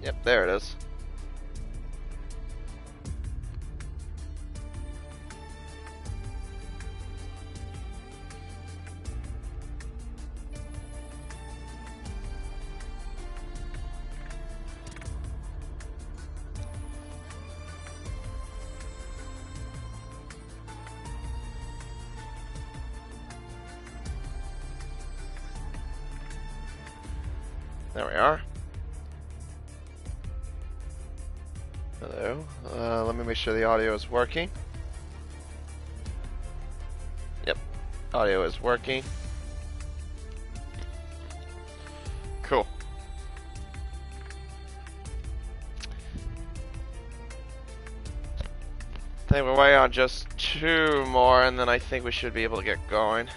Yep, there it is. There we are. Hello. Let me make sure the audio is working. Yep, audio is working. Cool. I think we're waiting on just 2 more, and then I think we should be able to get going.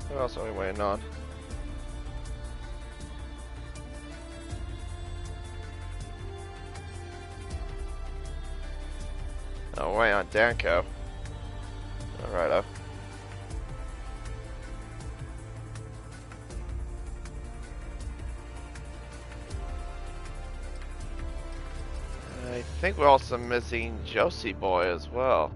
What else are we waiting on? Oh, we're waiting on Danko. Alrighto. I think we're also missing Josie Boy as well.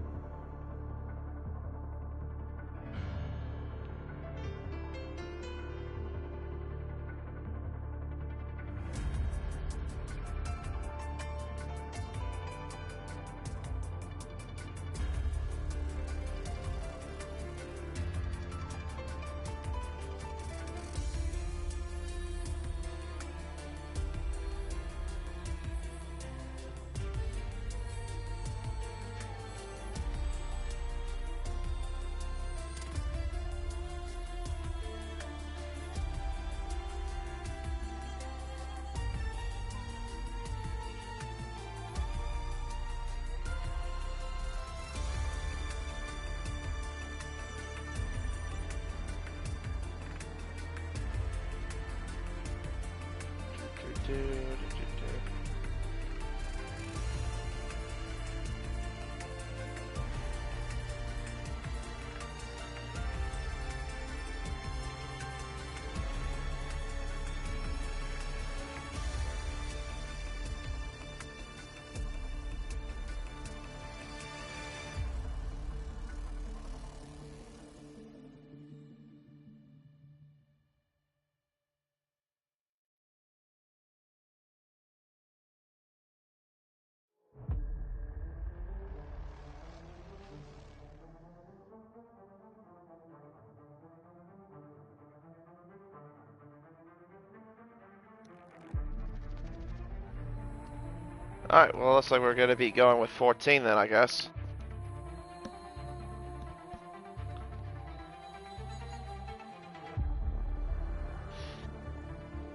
Alright, well, looks like we're gonna be going with 14 then, I guess.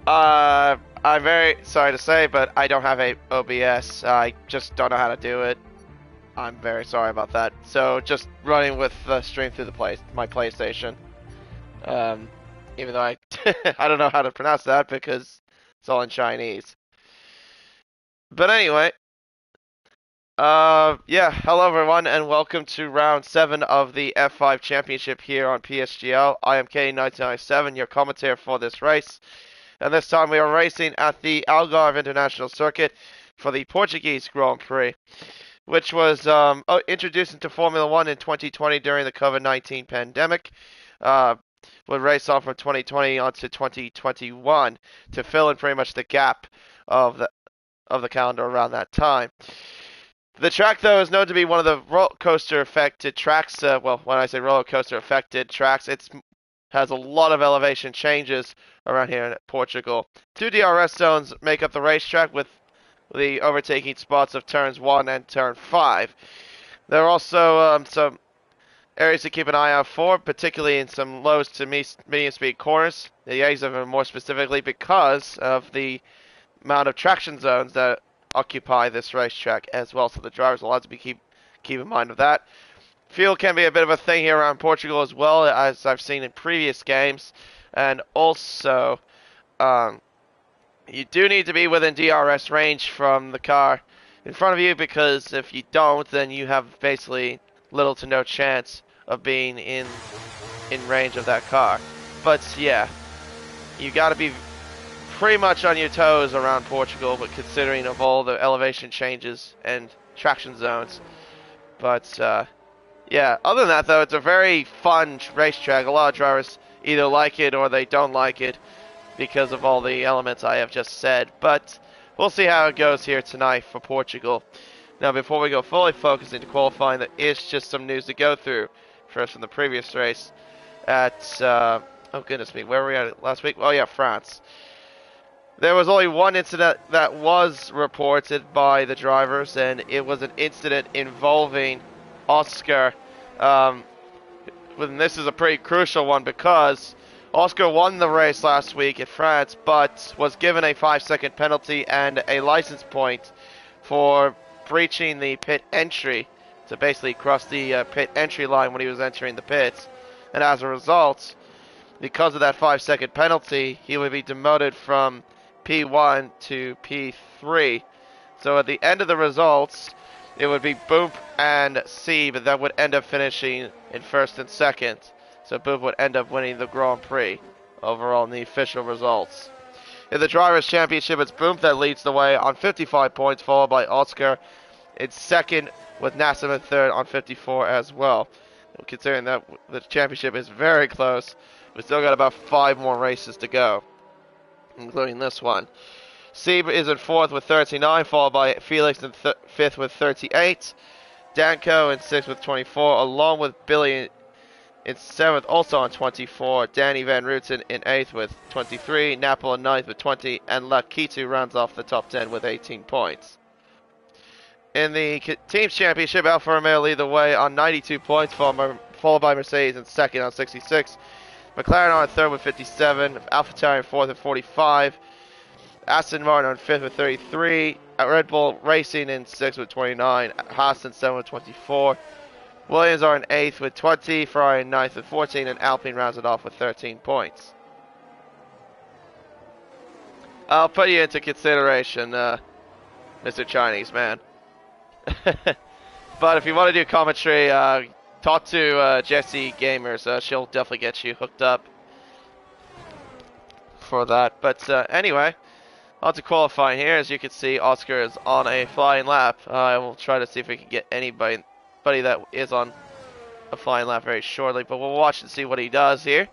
I'm very sorry to say, but I don't have a OBS. I just don't know how to do it. I'm very sorry about that. So just running with the stream through my PlayStation. Even though I I don't know how to pronounce that because it's all in Chinese. But anyway, yeah, hello everyone, and welcome to round 7 of the F5 Championship here on PSGL. I am K1997, your commentator for this race. And this time we are racing at the Algarve International Circuit for the Portuguese Grand Prix, which was introduced into Formula One in 2020 during the COVID-19 pandemic. Would race off from 2020 onto 2021 to fill in pretty much the gap of the calendar around that time. The track, though, is known to be one of the roller coaster affected tracks. Well, when I say roller coaster affected tracks, it has a lot of elevation changes around here in Portugal. 2 DRS zones make up the racetrack with the overtaking spots of turns 1 and turn 5. There are also some Areas to keep an eye out for, particularly in some low to medium speed corners. The A's of them more specifically because of the amount of traction zones that occupy this racetrack as well. So the drivers will have to keep in mind of that. Fuel can be a bit of a thing here around Portugal as well, as I've seen in previous games. And also, you do need to be within DRS range from the car in front of you, because if you don't, then you have basically little to no chance of being in range of that car. But yeah, you got to be pretty much on your toes around Portugal, but considering of all the elevation changes and traction zones. But yeah, other than that though, it's a very fun racetrack. A lot of drivers either like it or they don't like it because of all the elements I have just said. But we'll see how it goes here tonight for Portugal. Now, before we go fully focused into qualifying, there is just some news to go through. First, from the previous race at, oh goodness me, where were we at last week? Oh yeah, France. There was only one incident that was reported by the drivers, and it was an incident involving Oscar. And this is a pretty crucial one because Oscar won the race last week at France, but was given a 5-second penalty and a license point for breaching the pit entry, to basically cross the pit entry line when he was entering the pits. And as a result, because of that 5-second penalty, he would be demoted from P1 to P3. So at the end of the results, it would be Boop and C, but that would end up finishing in first and second. So Boop would end up winning the Grand Prix overall in the official results. In the Drivers' Championship, it's Boop that leads the way on 55 points, followed by Oscar in second, with Nassim in third on 54 as well. Considering that the championship is very close, we still got about 5 more races to go, including this one. Sieb is in fourth with 39, followed by Felix in fifth with 38. Danko in sixth with 24, along with Billy in seventh, also on 24. Danny Van Rooten in eighth with 23. Napoli in ninth with 20. And Lakitu rounds off the top 10 with 18 points. In the Teams Championship, Alfa Romeo lead the way on 92 points, followed by Mercedes in second on 66. McLaren on third with 57. AlphaTauri in fourth with 45. Aston Martin on fifth with 33. Red Bull Racing in sixth with 29. Haas in seventh with 24. Williams are in 8th with 20, Ferrari in 9th with 14, and Alpine rounds it off with 13 points. I'll put you into consideration, Mr. Chinese man. But if you want to do commentary, talk to Jessie Gamers. She'll definitely get you hooked up for that. But anyway, on to qualifying here. As you can see, Oscar is on a flying lap. I will try to see if we can get anybody that is on a flying lap very shortly, but we'll watch and see what he does here.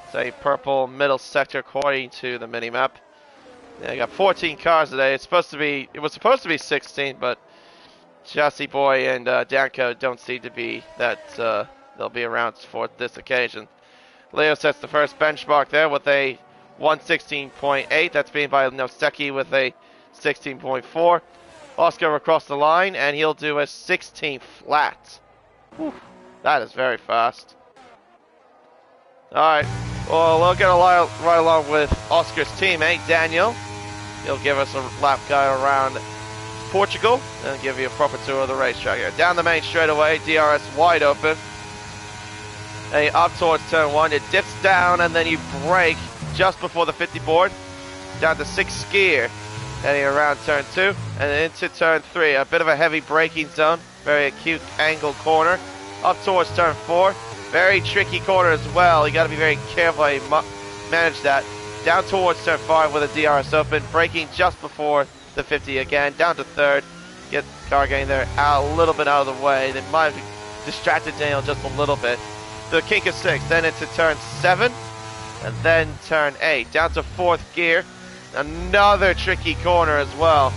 It's a purple middle sector according to the minimap. I got 14 cars today. It was supposed to be 16, but Chassis Boy and Danko don't seem to be that they'll be around for this occasion. Leo sets the first benchmark there with a 116.8. That's being by Noseki with a 16.4. Oscar across the line, and he'll do a 16 flat. Whew, that is very fast. Alright, well, we're going to ride along with Oscar's teammate, Daniel. He'll give us a lap guide around Portugal, and give you a proper tour of the racetrack here. Down the main straightaway, DRS wide open. And up towards turn 1, it dips down, and then you brake just before the 50 board, down to 6th gear. Heading around turn 2 and into turn 3. A bit of a heavy braking zone. Very acute angle corner. Up towards turn 4. Very tricky corner as well. You got to be very careful how you manage that. Down towards turn 5 with a DRS open. Braking just before the 50 again. Down to 3rd. Get the car getting there a little bit out of the way. They might have distracted Daniel just a little bit. The kink of 6. Then into turn 7. And then turn 8. Down to 4th gear. Another tricky corner as well.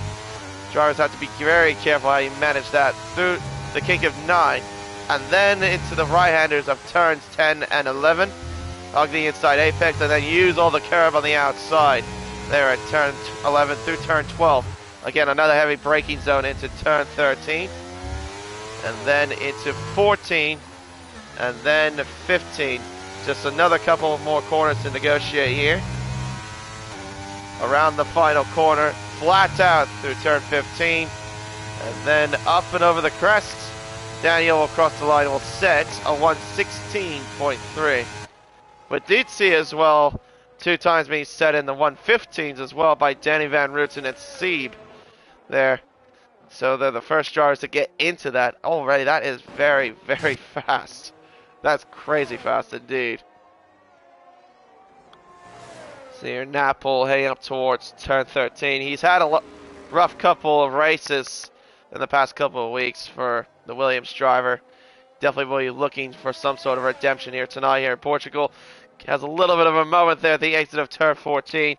Drivers have to be very careful how you manage that through the kink of 9. And then into the right-handers of turns 10 and 11. Hug the inside apex and then use all the curve on the outside. There at turn 11 through turn 12. Again, another heavy braking zone into turn 13. And then into 14. and then 15. Just another couple of more corners to negotiate here. Around the final corner, flat out through turn 15, and then up and over the crest. Daniel will cross the line, will set a 116.3. But did see as well, 2 times being set in the 115s as well by Danny Van Rooten and Sieb there. So they're the first drivers to get into that already. That is very, very fast. That's crazy fast indeed. So here, Napol heading up towards turn 13. He's had a rough couple of races in the past couple of weeks for the Williams driver. Definitely will be looking for some sort of redemption here tonight here in Portugal. Has a little bit of a moment there at the exit of turn 14.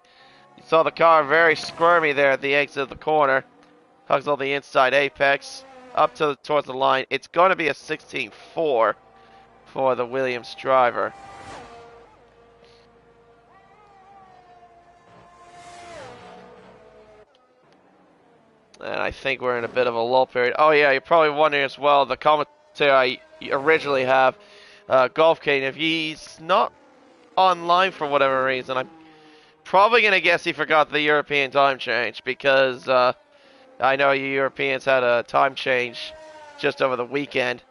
You saw the car very squirmy there at the exit of the corner. Hugs on the inside apex. Up towards the line. It's going to be a 16.4 for the Williams driver. And I think we're in a bit of a lull period. Oh yeah, you're probably wondering as well, the commentator I originally have, Golf Kane, if he's not online for whatever reason, I'm probably going to guess he forgot the European time change, because I know you Europeans had a time change just over the weekend.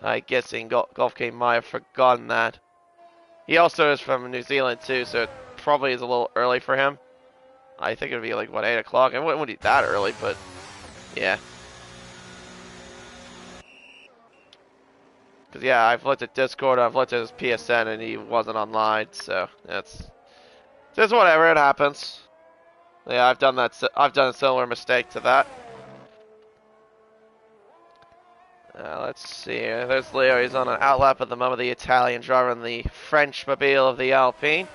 I'm guessing Golf Kane might have forgotten that. He also is from New Zealand too, so it probably is a little early for him. I think it would be like, what, 8 o'clock? It wouldn't be that early, but yeah. Because yeah, I've looked at Discord, I've looked at his PSN, and he wasn't online, so that's just whatever, it happens. Yeah, I've done that. I've done a similar mistake to that. Let's see. There's Leo. He's on an outlap at the moment. The Italian driver in the French mobile of the Alpine.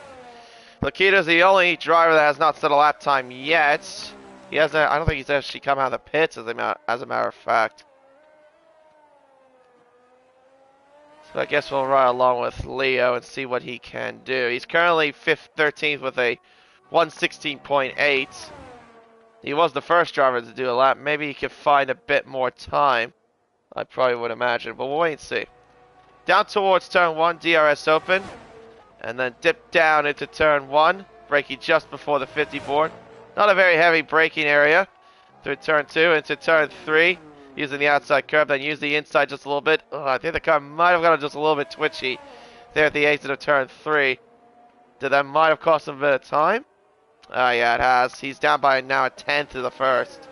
Lakita's the only driver that has not set a lap time yet. He hasn't. I don't think he's actually come out of the pits, as a matter of fact. So I guess we'll ride along with Leo and see what he can do. He's currently 13th with a 116.8. He was the first driver to do a lap. Maybe he could find a bit more time. I probably would imagine, but we'll wait and see. Down towards turn 1, DRS open. And then dip down into turn 1, braking just before the 50 board. Not a very heavy braking area. Through turn 2 into turn 3, using the outside curb, then use the inside just a little bit. Oh, I think the car might have gotten just a little bit twitchy there at the exit of turn 3. That might have cost him a bit of time. Yeah, it has. He's down by now a 10th of the first.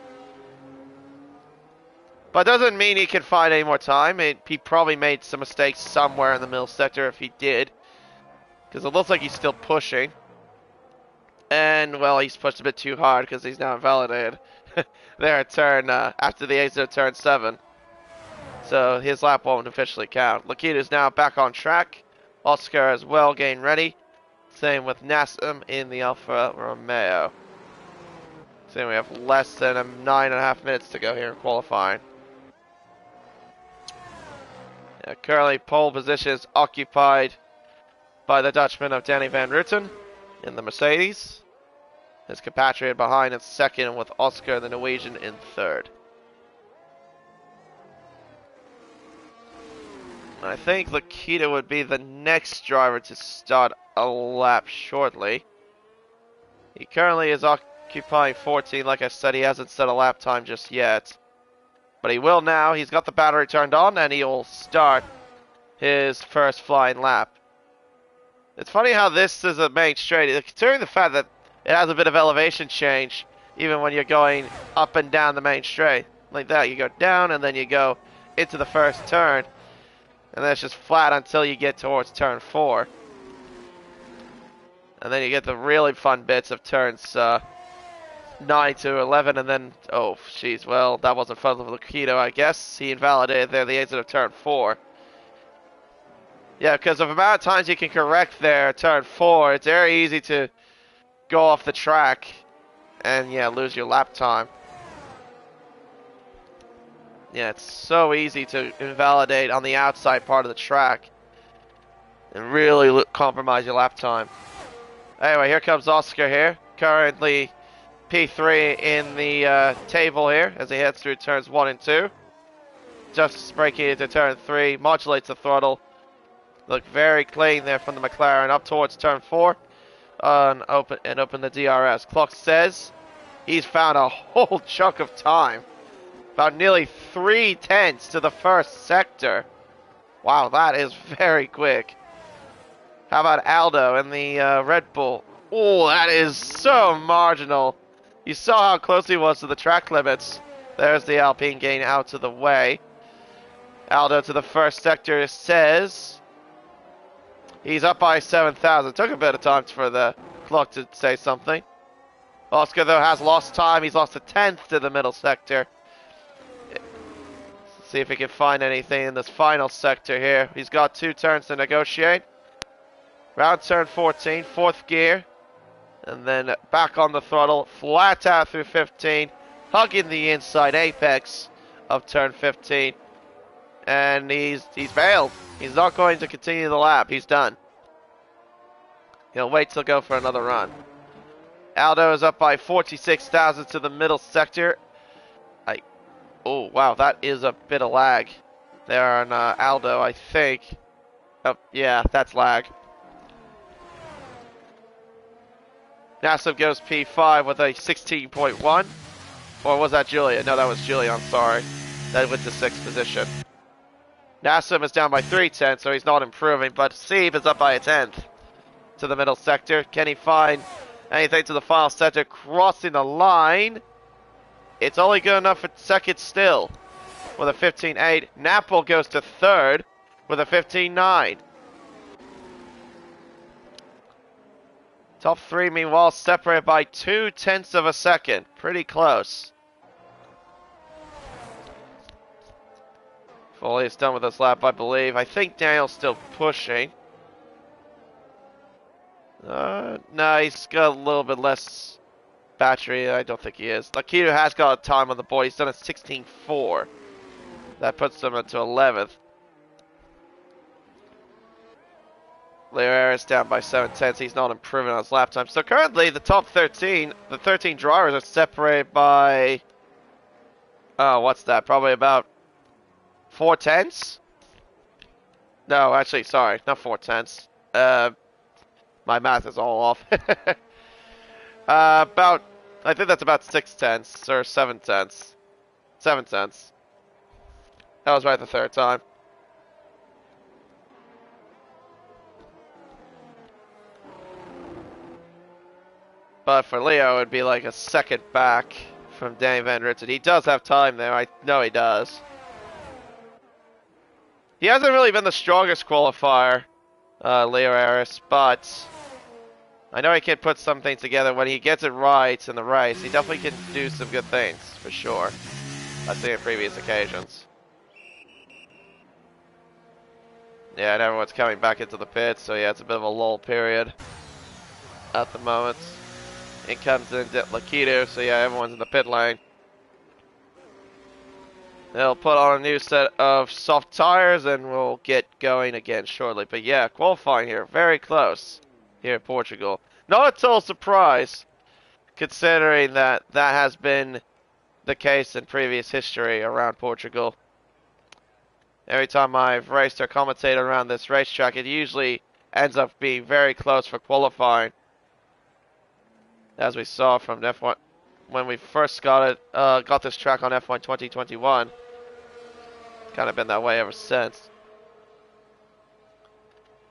But doesn't mean he can find any more time. He probably made some mistakes somewhere in the middle sector if he did. Because it looks like he's still pushing. And, well, he's pushed a bit too hard because he's now invalidated. There at turn, after the exit of turn 7. So his lap won't officially count. Lakita's now back on track. Oscar as well, getting ready. Same with Nassim in the Alfa Romeo. So we have less than 9.5 minutes to go here in qualifying. Yeah, currently pole position is occupied by the Dutchman of Danny Van Rooten in the Mercedes. His compatriot behind in second, with Oscar the Norwegian in third. I think Lakita would be the next driver to start a lap shortly. He currently is occupying 14. Like I said, he hasn't set a lap time just yet. But he will now. He's got the battery turned on, and he'll start his first flying lap. It's funny how this is a main straight, considering the fact that it has a bit of elevation change, even when you're going up and down the main straight. Like that, you go down, and then you go into the first turn. And then it's just flat until you get towards turn 4. And then you get the really fun bits of turns 9 to 11, and then, oh, jeez, well, that wasn't fun for Lakito, I guess. He invalidated there the exit of turn 4. Yeah, because of the amount of times you can correct there, turn 4, it's very easy to go off the track and, yeah, lose your lap time. Yeah, it's so easy to invalidate on the outside part of the track and really compromise your lap time. Anyway, here comes Oscar here, currently P3 in the table here as he heads through turns 1 and 2. Just braking into turn 3, modulates the throttle, Look very clean there from the McLaren up towards turn 4. And open the DRS. Clock says he's found a whole chunk of time. About nearly 3/10 to the first sector. Wow, that is very quick. How about Aldo in the Red Bull? Oh, that is so marginal. You saw how close he was to the track limits. There's the Alpine gain out of the way. Aldo to the first sector says he's up by 7,000. Took a bit of time for the clock to say something. Oscar, though, has lost time. He's lost a 10th to the middle sector. Let's see if he can find anything in this final sector here. He's got 2 turns to negotiate. Round turn 14, 4th gear. And then back on the throttle, flat out through 15, hugging the inside apex of turn 15. And he's bailed. He's not going to continue the lap. He's done. He'll wait till go for another run. Aldo is up by 46,000 to the middle sector. Oh, wow, that is a bit of lag there on Aldo, I think. Oh, yeah, that's lag. Nassib goes P5 with a 16.1. Or was that Julia? No, that was Julia, I'm sorry. That went to 6th position. Nassib is down by 3/10, so he's not improving, but Sieb is up by a 10th to the middle sector. Can he find anything to the final sector? Crossing the line. It's only good enough for second still with a 15.8. Napple goes to 3rd with a 15.9. Top 3, meanwhile, separated by 0.2 of a second. Pretty close. Foley is done with this lap, I believe. I think Daniel's still pushing. No, he's got a little bit less battery. I don't think he is. Lakitu has got a time on the board. He's done a 16.4. That puts him into 11th. Leo Harris down by 7/10. He's not improving on his lap time. So currently, the top 13, the 13 drivers are separated by, what's that? Probably about 4/10. No, actually, sorry, not 4/10. My math is all off. I think that's about 6/10 or 7/10. 7/10. That was right the third time. But for Leo, it would be like a second back from Danny Van Ritsen. He does have time there. I know he does. He hasn't really been the strongest qualifier, Leo Harris, but I know he can put something together when he gets it right in the race. He definitely can do some good things, for sure. I've seen it previous occasions. Yeah, and everyone's coming back into the pits, so yeah, it's a bit of a lull period at the moment. In comes in Lakitu, so yeah, everyone's in the pit lane. They'll put on a new set of soft tires and we'll get going again shortly. But yeah, qualifying here, very close here in Portugal. Not a total surprise, considering that that has been the case in previous history around Portugal. Every time I've raced or commentated around this racetrack, it usually ends up being very close for qualifying. As we saw from F1 when we first got this track on F1 2021. Kind of been that way ever since.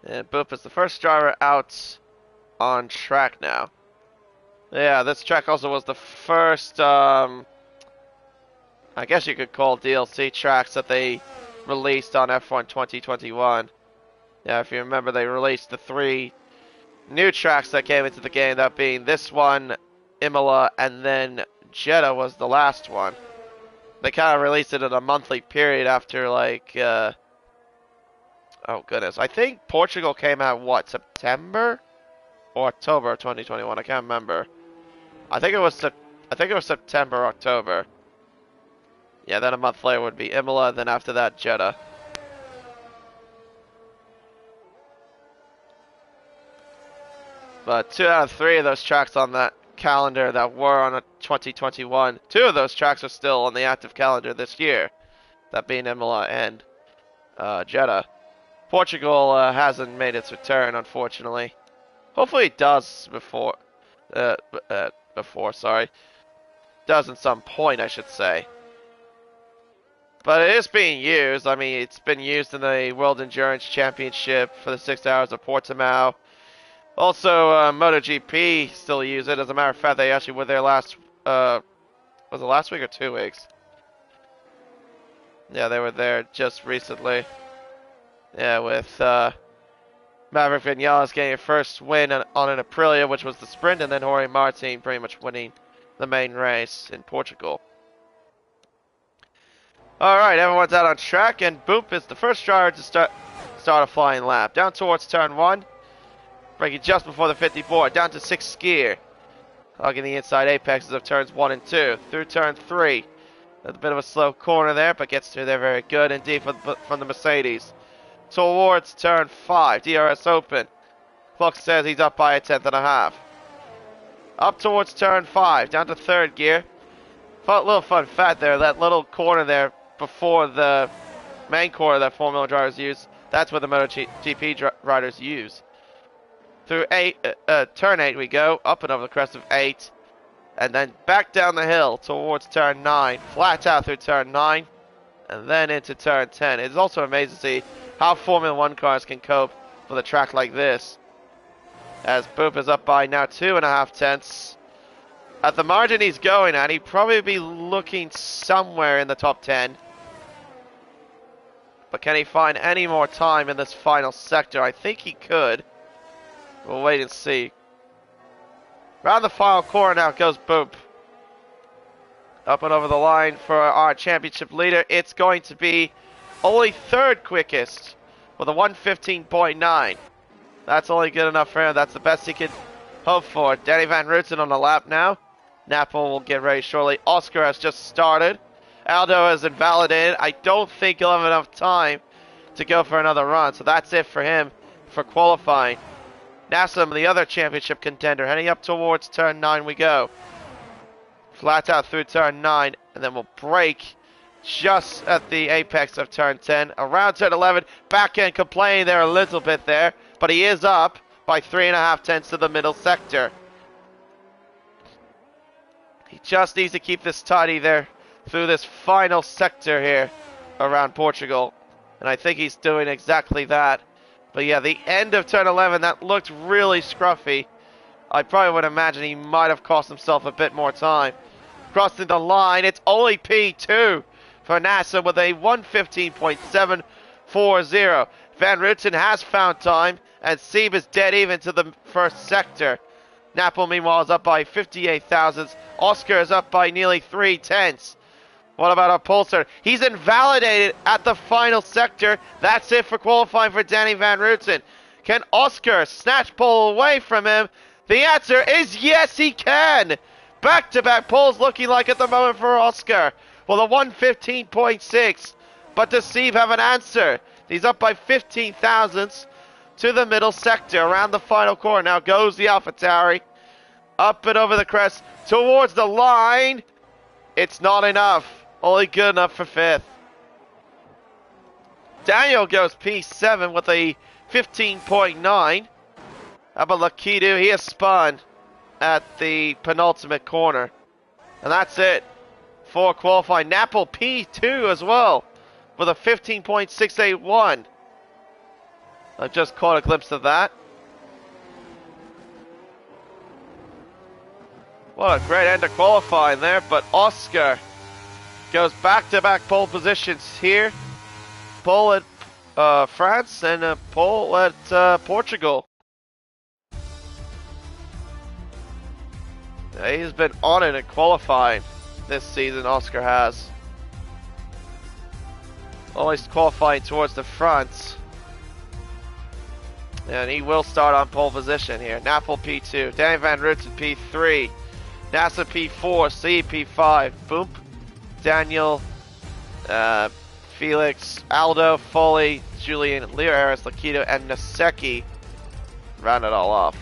And Boop is the first driver out on track now. Yeah, this track also was the first, I guess you could call DLC tracks that they released on F1 2021. Yeah, if you remember, they released the 3 new tracks that came into the game, that being this one, Imola, and then Jeddah was the last one. They kind of released it in a monthly period after, like, oh goodness. I think Portugal came out, what, September? Or October 2021, I can't remember. I think it was September, October. Yeah, then a month later would be Imola, then after that, Jeddah. But 2 out of 3 of those tracks on that calendar that were on a 2021, 2 of those tracks are still on the active calendar this year. That being Imola and Jeddah. Portugal hasn't made its return, unfortunately. Hopefully it does before, sorry. Does at some point, I should say. But it is being used. I mean, it's been used in the World Endurance Championship for the 6 hours of Portimao. Also, MotoGP still use it. As a matter of fact, they actually were there last, was it last week or 2 weeks? Yeah, they were there just recently. Yeah, with Maverick Vinales getting a first win on an Aprilia, which was the sprint, and then Jorge Martin pretty much winning the main race in Portugal. Alright, everyone's out on track, and Boop is the first driver to start a flying lap. Down towards turn 1, braking just before the 54, down to 6th gear. Hugging the inside apexes of turns 1 and 2. Through turn 3. A bit of a slow corner there, but gets through there very good indeed from the Mercedes. Towards turn 5, DRS open. Clock says he's up by a 10.5. Up towards turn 5, down to 3rd gear. Little fun fact there, that little corner there before the main corner that Formula drivers use, that's what the MotoGP riders use. Through turn 8 we go, up and over the crest of 8, and then back down the hill towards turn 9, flat out through turn 9, and then into turn 10. It's also amazing to see how Formula 1 cars can cope with a track like this. As Boop is up by now 2.5 tenths. At the margin he's going at, he'd probably be looking somewhere in the top 10. But can he find any more time in this final sector? I think he could. We'll wait and see. Round the final corner now goes Boop. Up and over the line for our championship leader. It's going to be only 3rd quickest with a 1:15.9. That's only good enough for him. That's the best he could hope for. Danny Van Rooten on the lap now. Napple will get ready shortly. Oscar has just started. Aldo is invalidated. I don't think he'll have enough time to go for another run. So that's it for him for qualifying. Nassim, the other championship contender, heading up towards turn 9 we go. Flat out through turn 9, and then we'll break just at the apex of turn 10. Around turn 11, back end complaining there a little bit there, but he is up by 3.5 tenths to the middle sector. He just needs to keep this tidy there through this final sector here around Portugal. And I think he's doing exactly that. But yeah, the end of turn 11, that looked really scruffy. I probably would imagine he might have cost himself a bit more time. Crossing the line, it's only P2 for NASA with a 1:15.740. Van Rooten has found time, and Sieb is dead even to the first sector. Napple, meanwhile, is up by 58 thousandths. Oscar is up by nearly 3 tenths. What about our Pulsar? He's invalidated at the final sector. That's it for qualifying for Danny Van Rooten. Can Oscar snatch pole away from him? The answer is yes, he can. Back-to-back poles looking like at the moment for Oscar. Well, a 1:15.6. But does Sieb have an answer? He's up by 15 thousandths to the middle sector around the final corner. Now goes the AlphaTauri. Up and over the crest towards the line. It's not enough. Only good enough for 5th. Daniel goes P7 with a 15.9. How about Lakitu? He has spun at the penultimate corner. And that's it for qualifying. Napple P2 as well with a 15.681. I just caught a glimpse of that. What a great end to qualifying there, but Oscar goes back-to-back pole positions here. Pole at France and a pole at Portugal. He's been on it in qualifying this season, Oscar has. Always qualifying towards the front. And he will start on pole position here. Napple P2, Danny Van Rooten P3, NASA P4, C P5, Boop, Daniel, Felix, Aldo, Foley, Julian, Leo Harris, Lakitu, and Naseki round it all off.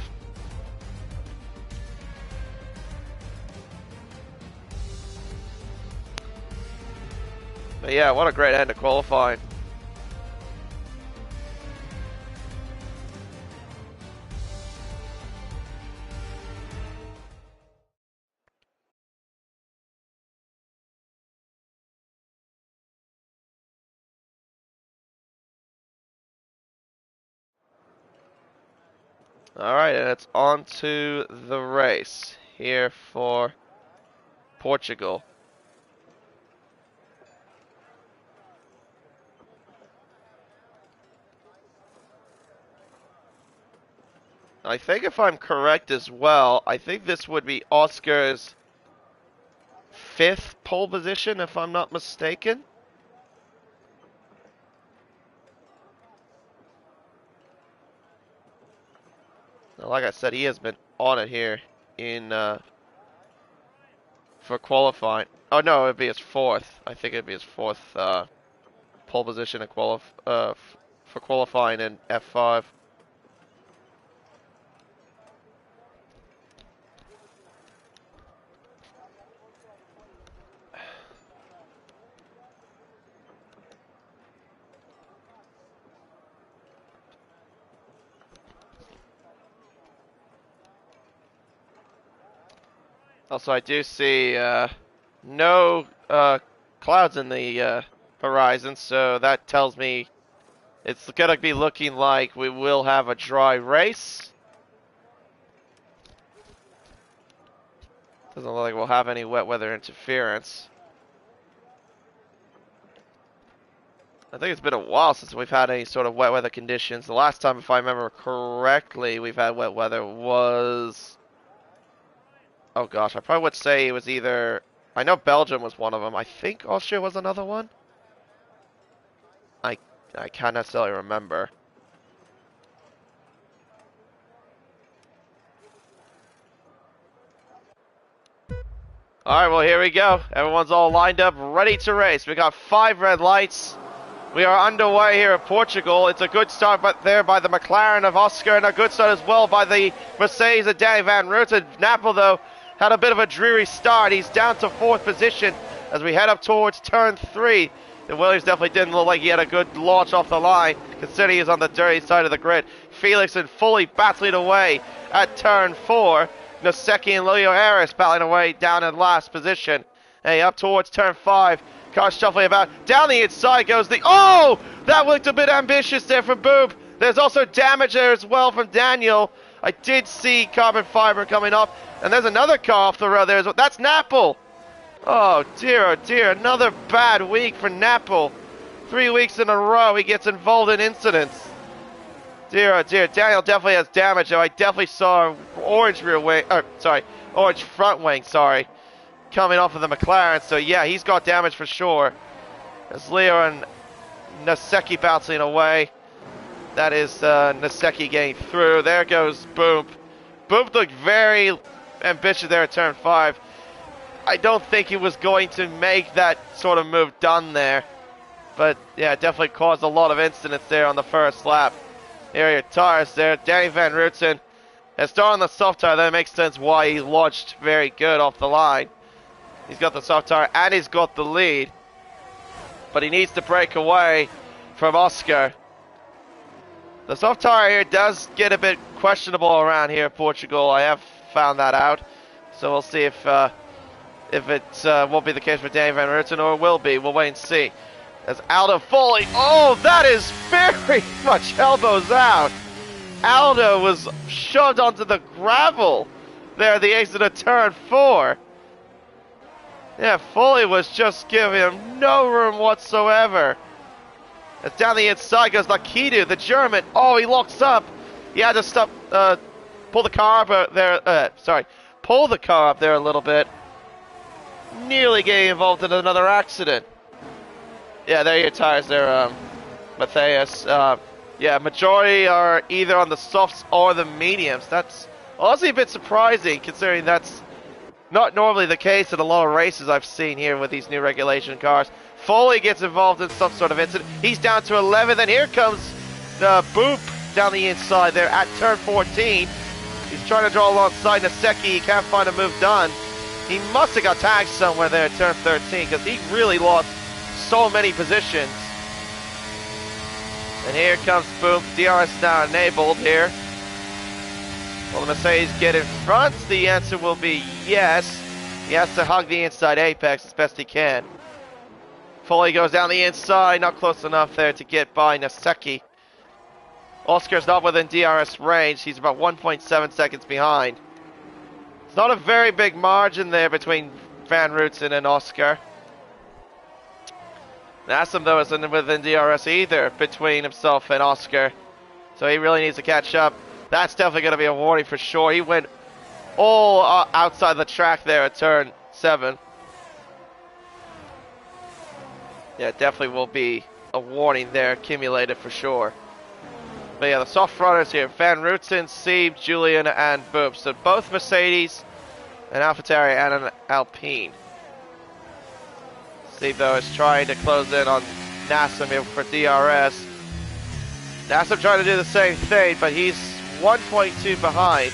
But yeah, what a great end to qualifying. Alright, and it's on to the race here for Portugal. I think if I'm correct as well, I think this would be Oscar's 5th pole position, if I'm not mistaken. Now, like I said, he has been on it here in for qualifying. Oh no, it'd be his 4th. I think it'd be his 4th pole position in for qualifying in F5. Also, I do see no clouds in the horizon, so that tells me it's gonna be looking like we will have a dry race. Doesn't look like we'll have any wet weather interference. I think it's been a while since we've had any sort of wet weather conditions. The last time, if I remember correctly, we've had wet weather was... Oh gosh, I probably would say it was either... I know Belgium was one of them. I think Austria was another one. I can't necessarily remember. Alright, well here we go. Everyone's all lined up, ready to race. We got 5 red lights. We are underway here at Portugal. It's a good start but there by the McLaren of Oscar, and a good start as well by the Mercedes of Danny Van Rooten. Napel, though, had a bit of a dreary start. He's down to 4th position as we head up towards turn 3. And Williams definitely didn't look like he had a good launch off the line, considering he's on the dirty side of the grid. Felix and fully battling away at turn 4. Noseki and Leo Harris battling away down in last position. Hey, up towards turn 5. Car shuffling about. Down the inside goes the... Oh! That looked a bit ambitious there from Boob. There's also damage there as well from Daniel. I did see carbon fiber coming off. And there's another car off the road there as well. That's Napel. Oh dear, another bad week for Napel. 3 weeks in a row he gets involved in incidents. Dear, oh dear, Daniel definitely has damage though. I definitely saw orange rear wing, orange front wing, coming off of the McLaren. So yeah, he's got damage for sure. There's Leo and Noseki bouncing away. That is Noseki getting through. There goes Boom. Boom looked very ambitious there at turn 5. I don't think he was going to make that sort of move done there. But yeah, it definitely caused a lot of incidents there on the first lap. Here are your tires there. Danny Van Rooten has started on the soft tire. That makes sense why he launched very good off the line. He's got the soft tire and he's got the lead. But he needs to break away from Oscar. The soft tire here does get a bit questionable around here in Portugal. I have found that out. So we'll see if it won't be the case for Danny Van Rooten, or will be. We'll wait and see. As Aldo fully... Oh, that is very much elbows out. Aldo was shoved onto the gravel there at the exit of turn 4. Yeah, Foley was just giving him no room whatsoever. As down the inside goes Lakidu, the German. Oh, he locks up. He had to stop, pull the car up there. Pull the car up there a little bit. Nearly getting involved in another accident. Yeah, there are your tires there, Matthias. Yeah, majority are either on the softs or the mediums. That's honestly a bit surprising, considering that's not normally the case in a lot of races I've seen here with these new regulation cars. Foley gets involved in some sort of incident. He's down to 11th, and here comes Boop down the inside there at turn 14. He's trying to draw alongside Noseki. He can't find a move done. He must have got tagged somewhere there at turn 13, because he really lost so many positions. And here comes Boom. DRS now enabled here. Will the Mercedes get in front? The answer will be yes. He has to hug the inside apex as best he can. Foley goes down the inside, not close enough there to get by Noseki. Oscar's not within DRS range. He's about 1.7 seconds behind. It's not a very big margin there between Van Rooten and Oscar. Nassam, though, isn't within DRS either between himself and Oscar. So he really needs to catch up. That's definitely going to be a warning for sure. He went all outside the track there at turn 7. Yeah, definitely will be a warning there accumulated for sure. But yeah, the soft runners here, Van Rooten, Sieb, Julian, and Boop. So both Mercedes, an AlphaTauri, and an Alpine. Sieb, though, is trying to close in on Nassam here for DRS. Nassam trying to do the same thing, but he's 1.2 behind.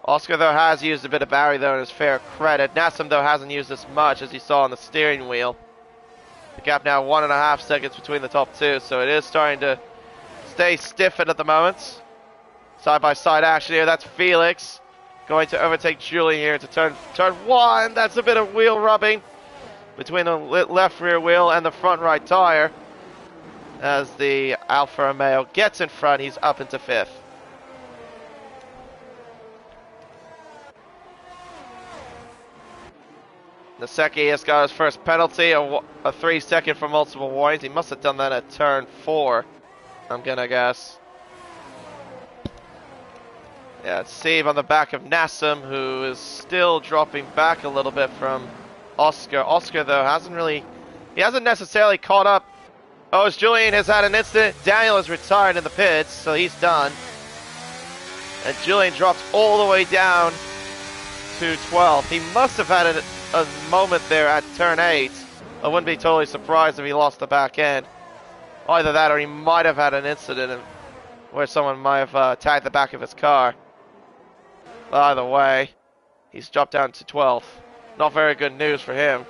Oscar, though, has used a bit of battery, though, in his fair credit. Nassam, though, hasn't used as much as you saw on the steering wheel. The gap now 1.5 seconds between the top two, so it is starting to stay stiffened at the moment. Side-by-side action here. That's Felix going to overtake Julian here to turn 1. That's a bit of wheel rubbing between the left rear wheel and the front right tire. As the Alfa Romeo gets in front, he's up into 5th. Naseki has got his first penalty, a 3-second for multiple warnings. He must have done that at turn 4, I'm gonna guess. Yeah, it's Sieb on the back of Nassam, who is still dropping back a little bit from Oscar. Oscar, though, he hasn't necessarily caught up. Oh, as Julian has had an incident, Daniel is retired in the pits, so he's done. And Julian drops all the way down to 12th. He must have had a moment there at turn 8. I wouldn't be totally surprised if he lost the back end. Either that or he might have had an incident where someone might have tagged the back of his car. But either way, he's dropped down to 12th. Not very good news for him.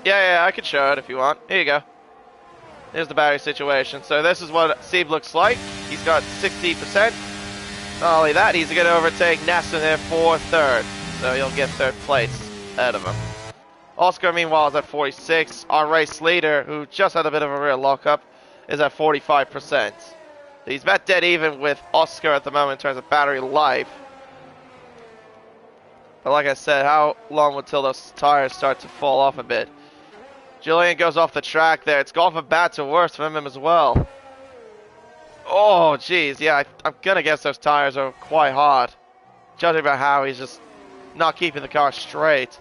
Yeah, I could show it if you want. Here you go. Here's the battery situation. So this is what Sieb looks like. He's got 60%. Not only that, he's going to overtake Nassam there for 3rd. So he'll get 3rd place ahead of him. Oscar, meanwhile, is at 46. Our race leader, who just had a bit of a rear lockup, is at 45%. He's about dead even with Oscar at the moment in terms of battery life. But like I said, how long until those tires start to fall off a bit? Julian goes off the track there. It's gone from bad to worse for him as well. Oh, jeez. Yeah, I'm going to guess those tires are quite hard. Judging by how he's just not keeping the car straight.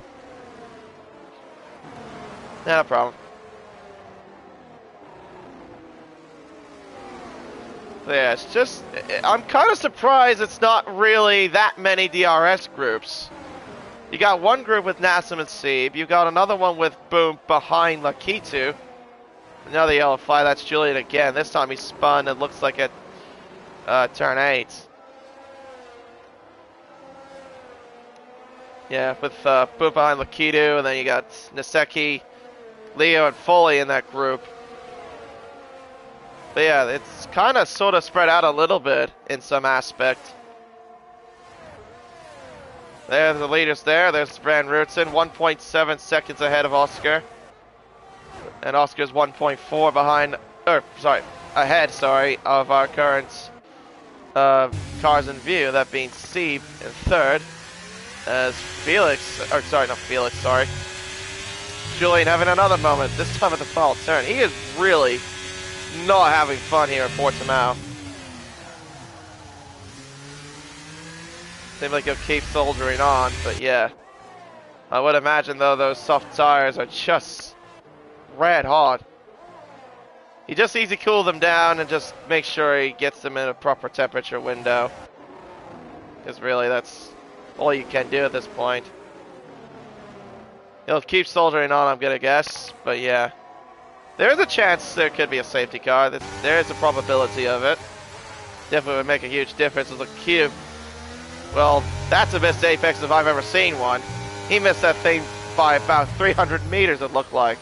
Yeah, no problem. Yeah, it's just... I'm kind of surprised it's not really that many DRS groups. You got one group with Nassam and Sieb. You got another one with Boom behind Lakitu. Another yellow flag. That's Julian again. This time he spun. It looks like at turn 8. Yeah, with Boom behind Lakitu, and then you got Naseki, Leo, and Foley in that group. But yeah, it's kind of sort of spread out a little bit in some aspect. There's the leaders there. There's Van Rooten, 1.7 seconds ahead of Oscar. And Oscar's 1.4 behind, ahead of our current cars in view, that being Sieb in 3rd. As Julian having another moment, this time at the final turn. He is really not having fun here at Portimao. Seems like he'll keep soldiering on, but yeah. I would imagine, though, those soft tires are just red hot. He just needs to cool them down and just make sure he gets them in a proper temperature window. Because really, that's all you can do at this point. He'll keep soldering on, I'm gonna guess, but yeah. There's a chance there could be a safety car. There is a probability of it. Definitely would make a huge difference with the cube. Well, that's the best apex if I've ever seen one. He missed that thing by about 300 meters, it looked like.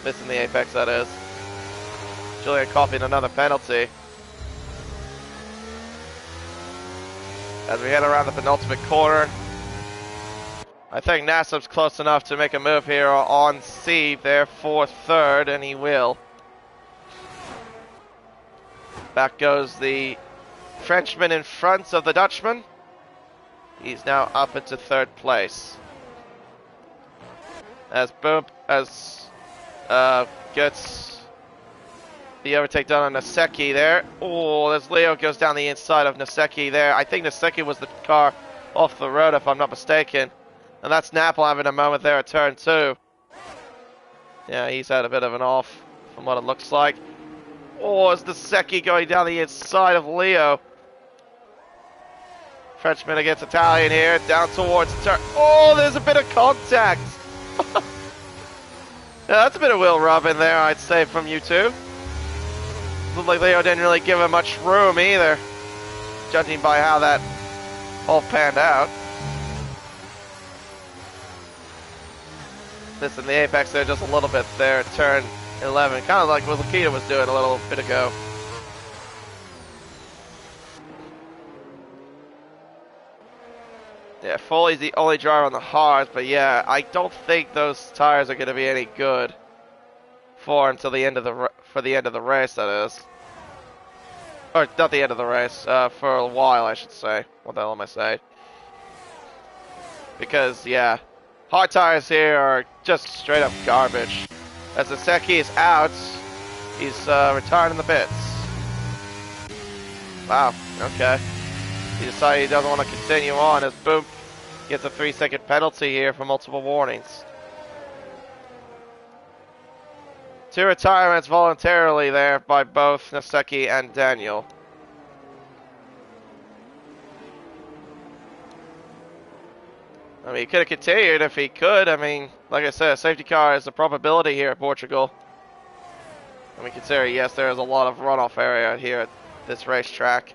Missing the apex, that is. Julian copying another penalty. As we head around the penultimate corner. I think Nassib's close enough to make a move here on Sieve there for third, and he will. Back goes the Frenchman in front of the Dutchman. He's now up into third place. As Boom gets the overtake done on Naseki there. Oh, as Leo goes down the inside of Naseki there. I think Naseki was the car off the road if I'm not mistaken. And that's Napple having a moment there at turn 2. Yeah, he's had a bit of an off from what it looks like. Oh, it's Naseki going down the inside of Leo. Frenchman against Italian here, down towards turn. Oh, there's a bit of contact. Yeah, that's a bit of wheel rubbing there, I'd say, from you two. Looked like Leo didn't really give him much room either, judging by how that all panned out. Missing the apex there just a little bit there at turn 11, kind of like what Lakita was doing a little bit ago. Yeah, Foley's the only driver on the hards, but yeah, I don't think those tires are going to be any good for until the end of the race. That is, or not the end of the race, for a while, I should say. What the hell am I saying? Because yeah, hard tires here are just straight up garbage. As Naseki is out, he's retired in the pits. Wow. Okay. He decided he doesn't want to continue on as Boom gets a 3-second penalty here for multiple warnings. 2 retirements voluntarily there by both Naseki and Daniel. I mean, he could have continued if he could. I mean, like I said, a safety car is a probability here at Portugal. I mean, consider, yes, there is a lot of runoff area here at this racetrack.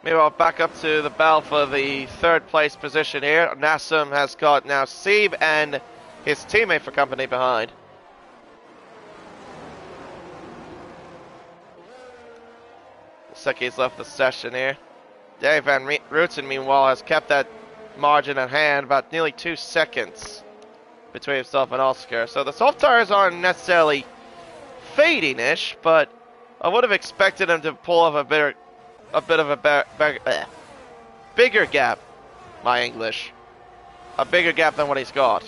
Meanwhile, back up to the bell for the third place position here. Nassim has got now Sieb and his teammate for company behind. Seki's left the session here. Dave Van Rooten, meanwhile, has kept that margin at hand, about nearly 2 seconds between himself and Oscar. So the soft tires aren't necessarily fading-ish, but I would have expected him to pull off a bit of a bigger gap, my English. A bigger gap than what he's got.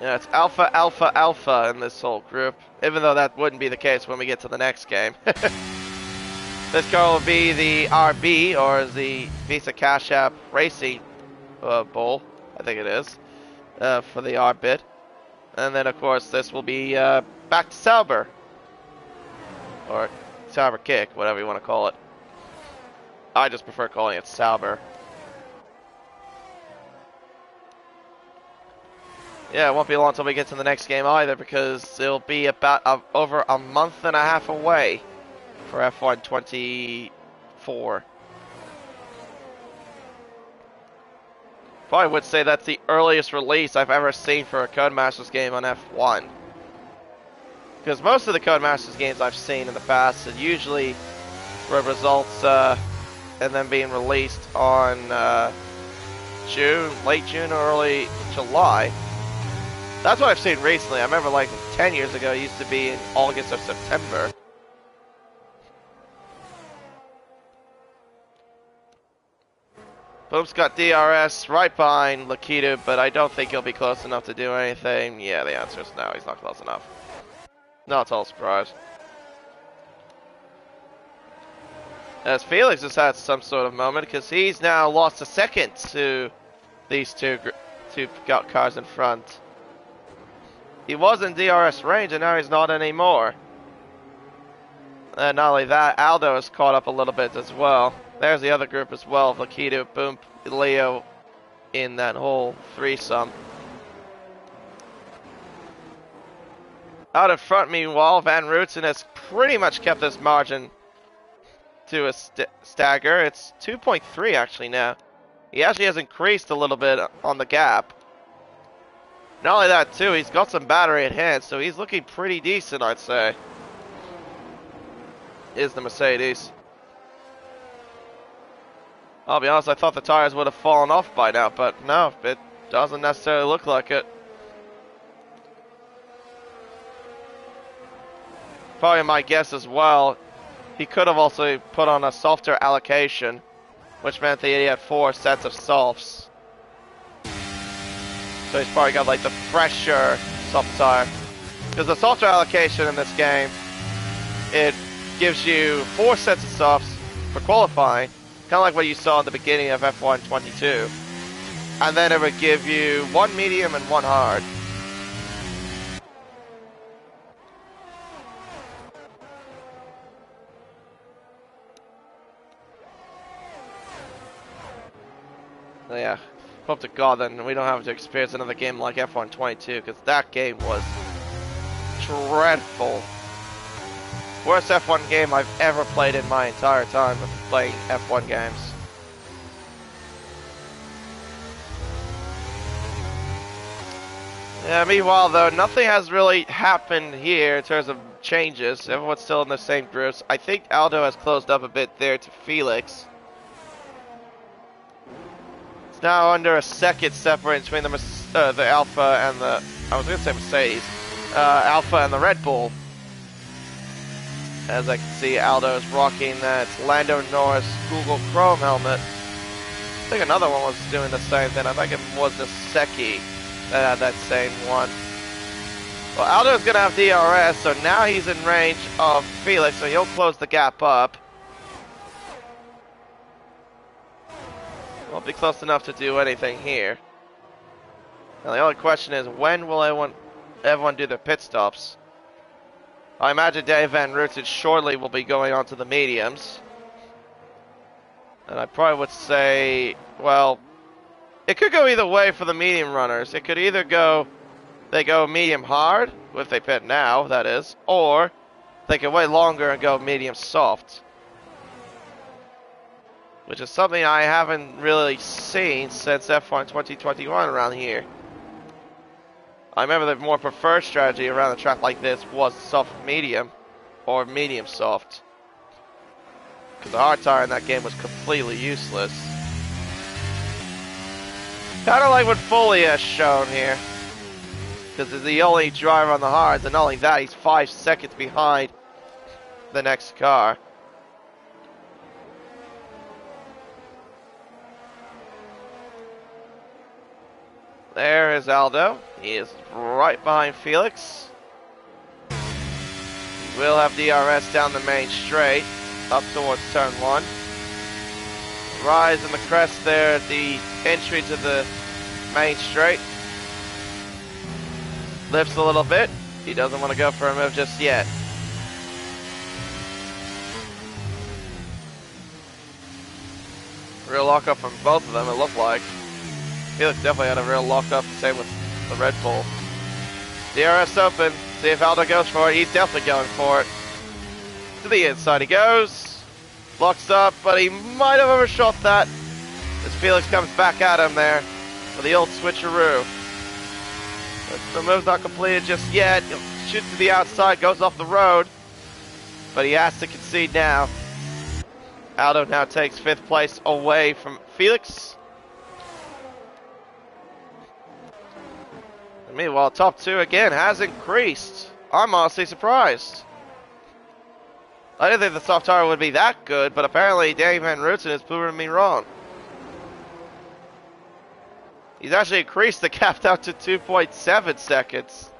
Yeah, it's alpha, alpha, alpha in this whole group, even though that wouldn't be the case when we get to the next game. This car will be the RB, or the Visa Cash App Racing Bowl, I think it is, for the R bid. And then, of course, this will be back to Sauber, or Sauber Kick, whatever you want to call it. I just prefer calling it Sauber. Yeah, it won't be long until we get to the next game either, because it'll be about over a month and a half away for F1 24. Probably would say that's the earliest release I've ever seen for a Codemasters game on F1. Because most of the Codemasters games I've seen in the past are usually results and then being released on June, late June or early July. That's what I've seen recently. I remember like 10 years ago it used to be in August or September. Boom's got DRS right behind Lakitu, but I don't think he'll be close enough to do anything. Yeah, the answer is no, he's not close enough. Not at all surprised. As Felix has had some sort of moment, because he's now lost a second to these two cars in front. He was in DRS range, and now he's not anymore. And not only that, Aldo has caught up a little bit as well. There's the other group as well, Lakitu, Boom, Leo in that whole threesome. Out in front, meanwhile, Van Rooten has pretty much kept this margin to a stagger. It's 2.3 actually now. He actually has increased a little bit on the gap. Not only that, too, he's got some battery at hand, so he's looking pretty decent, I'd say. Is the Mercedes. I'll be honest, I thought the tires would have fallen off by now, but no, it doesn't necessarily look like it. Probably my guess as well, he could have also put on a softer allocation, which meant that he had 4 sets of softs. So he's probably got like the fresher soft tire. Because the softer allocation in this game, it gives you 4 sets of softs for qualifying, kind of like what you saw at the beginning of F1 22. And then it would give you 1 medium and 1 hard. So yeah, hope to God then we don't have to experience another game like F1 22, because that game was dreadful. Worst F1 game I've ever played in my entire time of playing F1 games. Yeah, meanwhile though, nothing has really happened here in terms of changes. Everyone's still in the same groups. I think Aldo has closed up a bit there to Felix. It's now under a second separate between the Alpha and the, I was going to say Mercedes, Alpha and the Red Bull. As I can see, Aldo is rocking that Lando Norris Google Chrome helmet. I think another one was doing the same thing. I think it was the Seki that had that same one. Well, Aldo's going to have DRS, so now he's in range of Felix, so he'll close the gap up. Won't be close enough to do anything here. Now the only question is, when will everyone do their pit stops? I imagine Dave Van Rooten shortly will be going on to the mediums. And I probably would say, well, it could go either way for the medium runners. It could either go, they go medium hard, if they pit now, that is, or they can wait longer and go medium soft. Which is something I haven't really seen since F1 2021 around here. I remember the more preferred strategy around a track like this was soft medium or medium soft. Because the hard tire in that game was completely useless. Kind of like what Foley has shown here. Because he's the only driver on the hards, and not only that, he's 5 seconds behind the next car. There is Aldo. He is right behind Felix. He will have DRS down the main straight, up towards turn 1. Rise in the crest there at the entry to the main straight. Lifts a little bit. He doesn't want to go for a move just yet. Real lockup from both of them, it looked like. Felix definitely had a real lockup, same with the Red Bull. DRS open, see if Aldo goes for it. He's definitely going for it. To the inside he goes. Locks up, but he might have overshot that. As Felix comes back at him there for the old switcheroo. But the move's not completed just yet. He'll shoot to the outside, goes off the road. But he has to concede now. Aldo now takes 5th place away from Felix. Meanwhile, top 2 again has increased. I'm honestly surprised. I didn't think the soft tire would be that good, but apparently Dave Van Rooten has proven me wrong. He's actually increased the gap down to 2.7 seconds.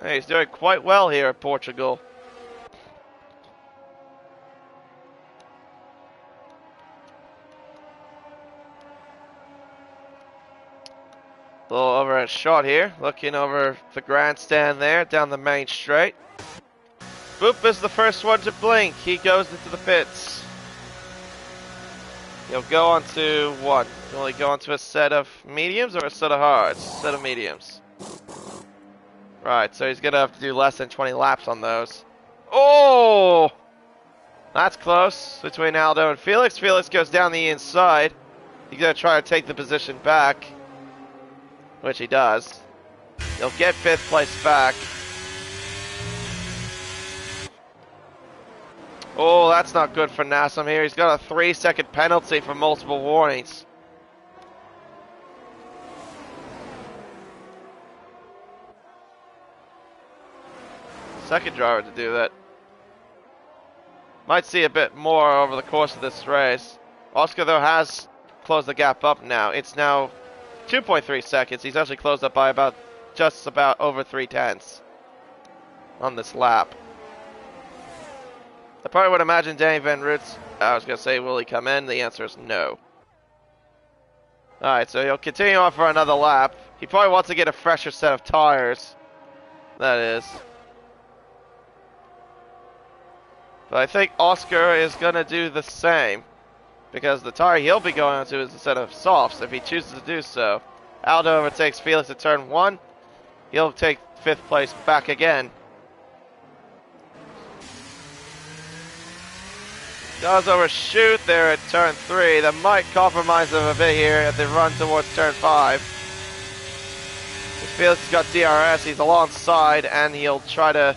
Hey, he's doing quite well here at Portugal. A little overhead shot here, looking over the grandstand there, down the main straight. Boop is the first one to blink. He goes into the pits. He'll go on to what? Will he go on to a set of mediums or a set of hards? Set of mediums. Right, so he's going to have to do less than 20 laps on those. Oh! That's close between Aldo and Felix. Felix goes down the inside. He's going to try to take the position back. which he does. He'll get 5th place back. Oh, that's not good for Nassam here. He's got a 3-second penalty for multiple warnings. Second driver to do that. Might see a bit more over the course of this race. Oscar, though, has closed the gap up now. It's now 2.3 seconds. He's actually closed up by just about over 3/10 on this lap. I probably would imagine Danny Van Roots. I was going to say, will he come in? The answer is no. Alright, so he'll continue on for another lap. He probably wants to get a fresher set of tires. That is. But I think Oscar is going to do the same. Because the tire he'll be going onto is a set of softs if he chooses to do so. Aldo overtakes Felix at turn 1. He'll take 5th place back again. Does overshoot there at turn 3. That might compromise him a bit here at the run towards turn 5. If Felix has got DRS, he's alongside, and he'll try to...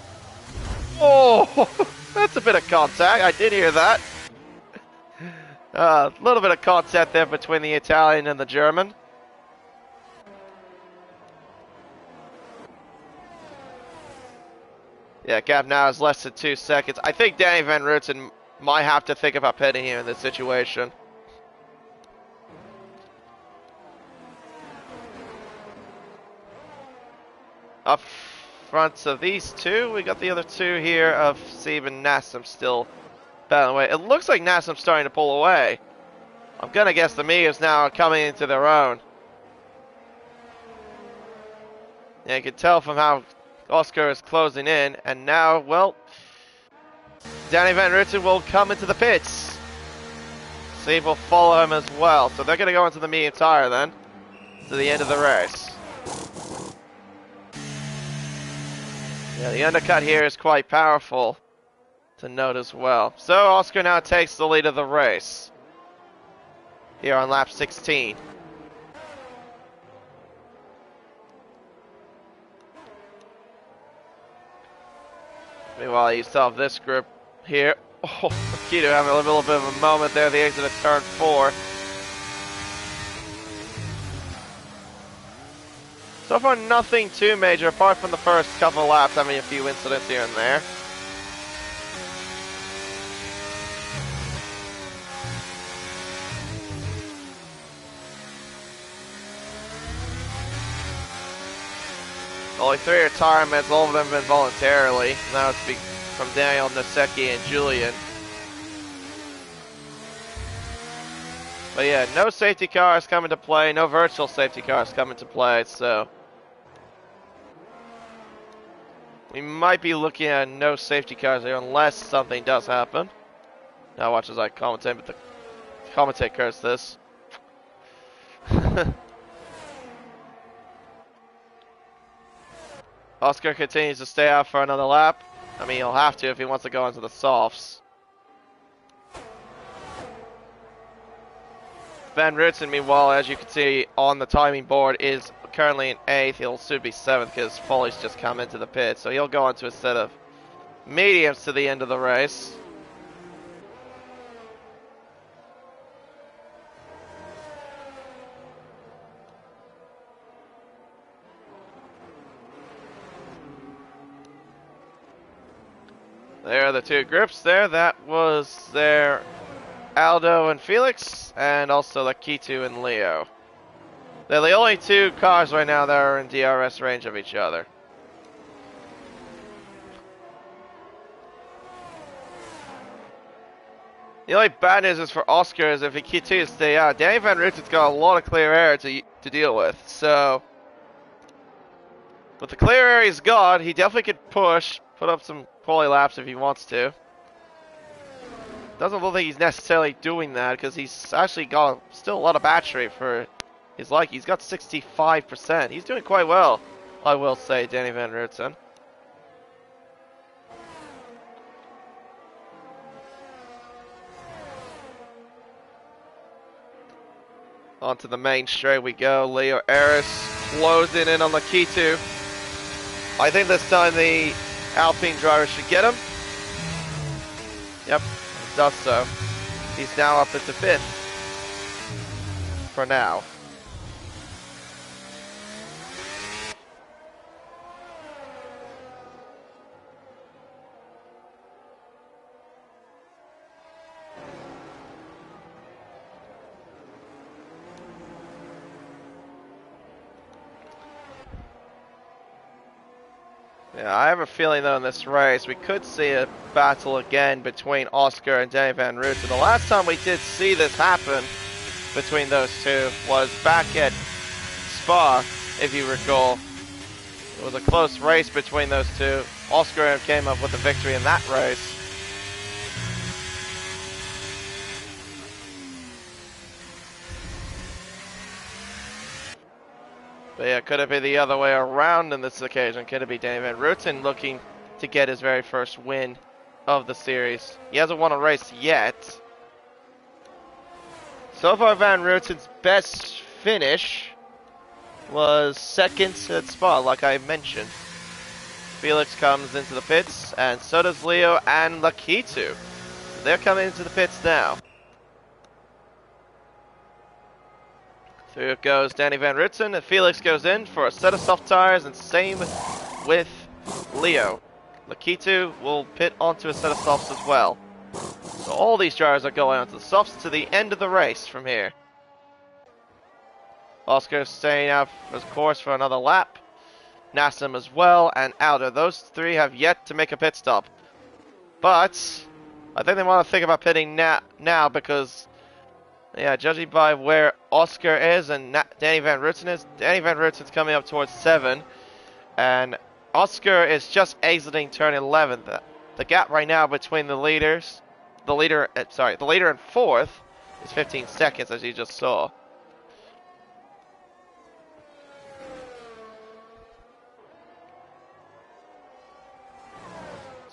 Oh, that's a bit of contact. I did hear that. A little bit of contact there between the Italian and the German. Yeah, gap now is less than 2 seconds. I think Danny Van Rooten might have to think about pitting here in this situation. Up front of these two, we got the other two here of Sieb and Nassam still battling away. It looks like Nassam's starting to pull away. I'm gonna guess the Mias now are coming into their own. Yeah, you can tell from how Oscar is closing in, and now, well, Danny Van Rooten will come into the pits. Sieb will follow him as well, so they're gonna go into the medium tire then, to the end of the race. Yeah, the undercut here is quite powerful to note as well. So Oscar now takes the lead of the race here on lap 16. Meanwhile, you still have this group here. Oh, Keto having a little bit of a moment there, the exit of turn 4. So far, nothing too major, apart from the first couple of laps having a few incidents here and there. Only 3 retirements, all of them have been voluntarily. Now it's from Daniel, Nosecki, and Julian. But yeah, no safety cars come into play, no virtual safety cars come into play, so we might be looking at no safety cars here unless something does happen. Now watch as I commentate, but the commentate curse this. Oscar continues to stay out for another lap. I mean, he'll have to if he wants to go into the softs. Van Rooten, meanwhile, as you can see on the timing board, is currently in 8th. He'll soon be 7th because Foley's just come into the pit. So he'll go into a set of mediums to the end of the race. There are the two groups there. That was their Aldo and Felix, and also Lakitu and Leo. They're the only two cars right now that are in DRS range of each other. The only bad news is for Oscar is if he continues to stay out, Danny Van Rooten's got a lot of clear air to deal with. So, with the clear air he's got, he definitely could push, put up some quality laps if he wants to. Doesn't look like he's necessarily doing that because he's actually got still a lot of battery for his like. He's got 65%. He's doing quite well, I will say, Danny Van Rooten. Onto the main straight we go. Leo Aris closing in on Lakitu. I think this time the Alpine driver should get him. Yep, does so. He's now up into 5th. For now. Yeah, I have a feeling though in this race we could see a battle again between Oscar and Danny Van Rooten. The last time we did see this happen between those two was back at Spa, if you recall. It was a close race between those two. Oscar came up with a victory in that race. But yeah, could it be the other way around in this occasion? Could it be Danny Van Rooten looking to get his very first win of the series? He hasn't won a race yet. So far, Van Rooten's best finish was 2nd at Spa, like I mentioned. Felix comes into the pits, and so does Leo and Lakitu. They're coming into the pits now. Through goes Danny Van Rooten, and Felix goes in for a set of soft tires, and same with Leo. Lakitu will pit onto a set of softs as well. So all these drivers are going onto the softs to the end of the race from here. Oscar staying out of course for another lap. Nassim as well, and Aldo. Those three have yet to make a pit stop. But I think they want to think about pitting now because, yeah, judging by where Oscar is and Danny Van Rooten is, Danny Van Rooten's coming up towards 7, and Oscar is just exiting turn 11. The gap right now between the leaders, the leader and 4th is 15 seconds, as you just saw.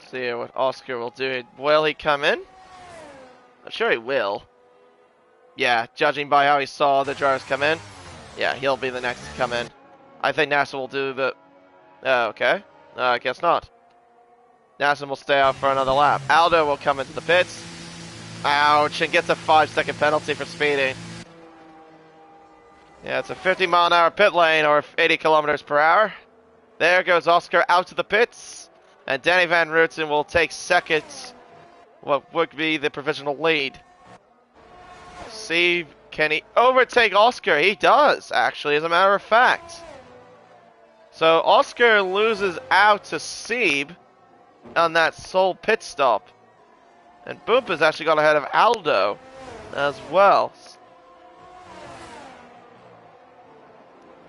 See what Oscar will do. Will he come in? I'm sure he will. Yeah, judging by how he saw the drivers come in, yeah, he'll be the next to come in. I think Nassim will do the... okay. I guess not. Nassim will stay out for another lap. Aldo will come into the pits. Ouch, and gets a 5-second penalty for speeding. Yeah, it's a 50-mile-an-hour pit lane, or 80 kilometers per hour. There goes Oscar out to the pits. And Danny Van Rooten will take 2nd, what would be the provisional lead. See, can he overtake Oscar? He does, actually, as a matter of fact. So Oscar loses out to Sieb on that sole pit stop. And Boomp has actually got ahead of Aldo as well.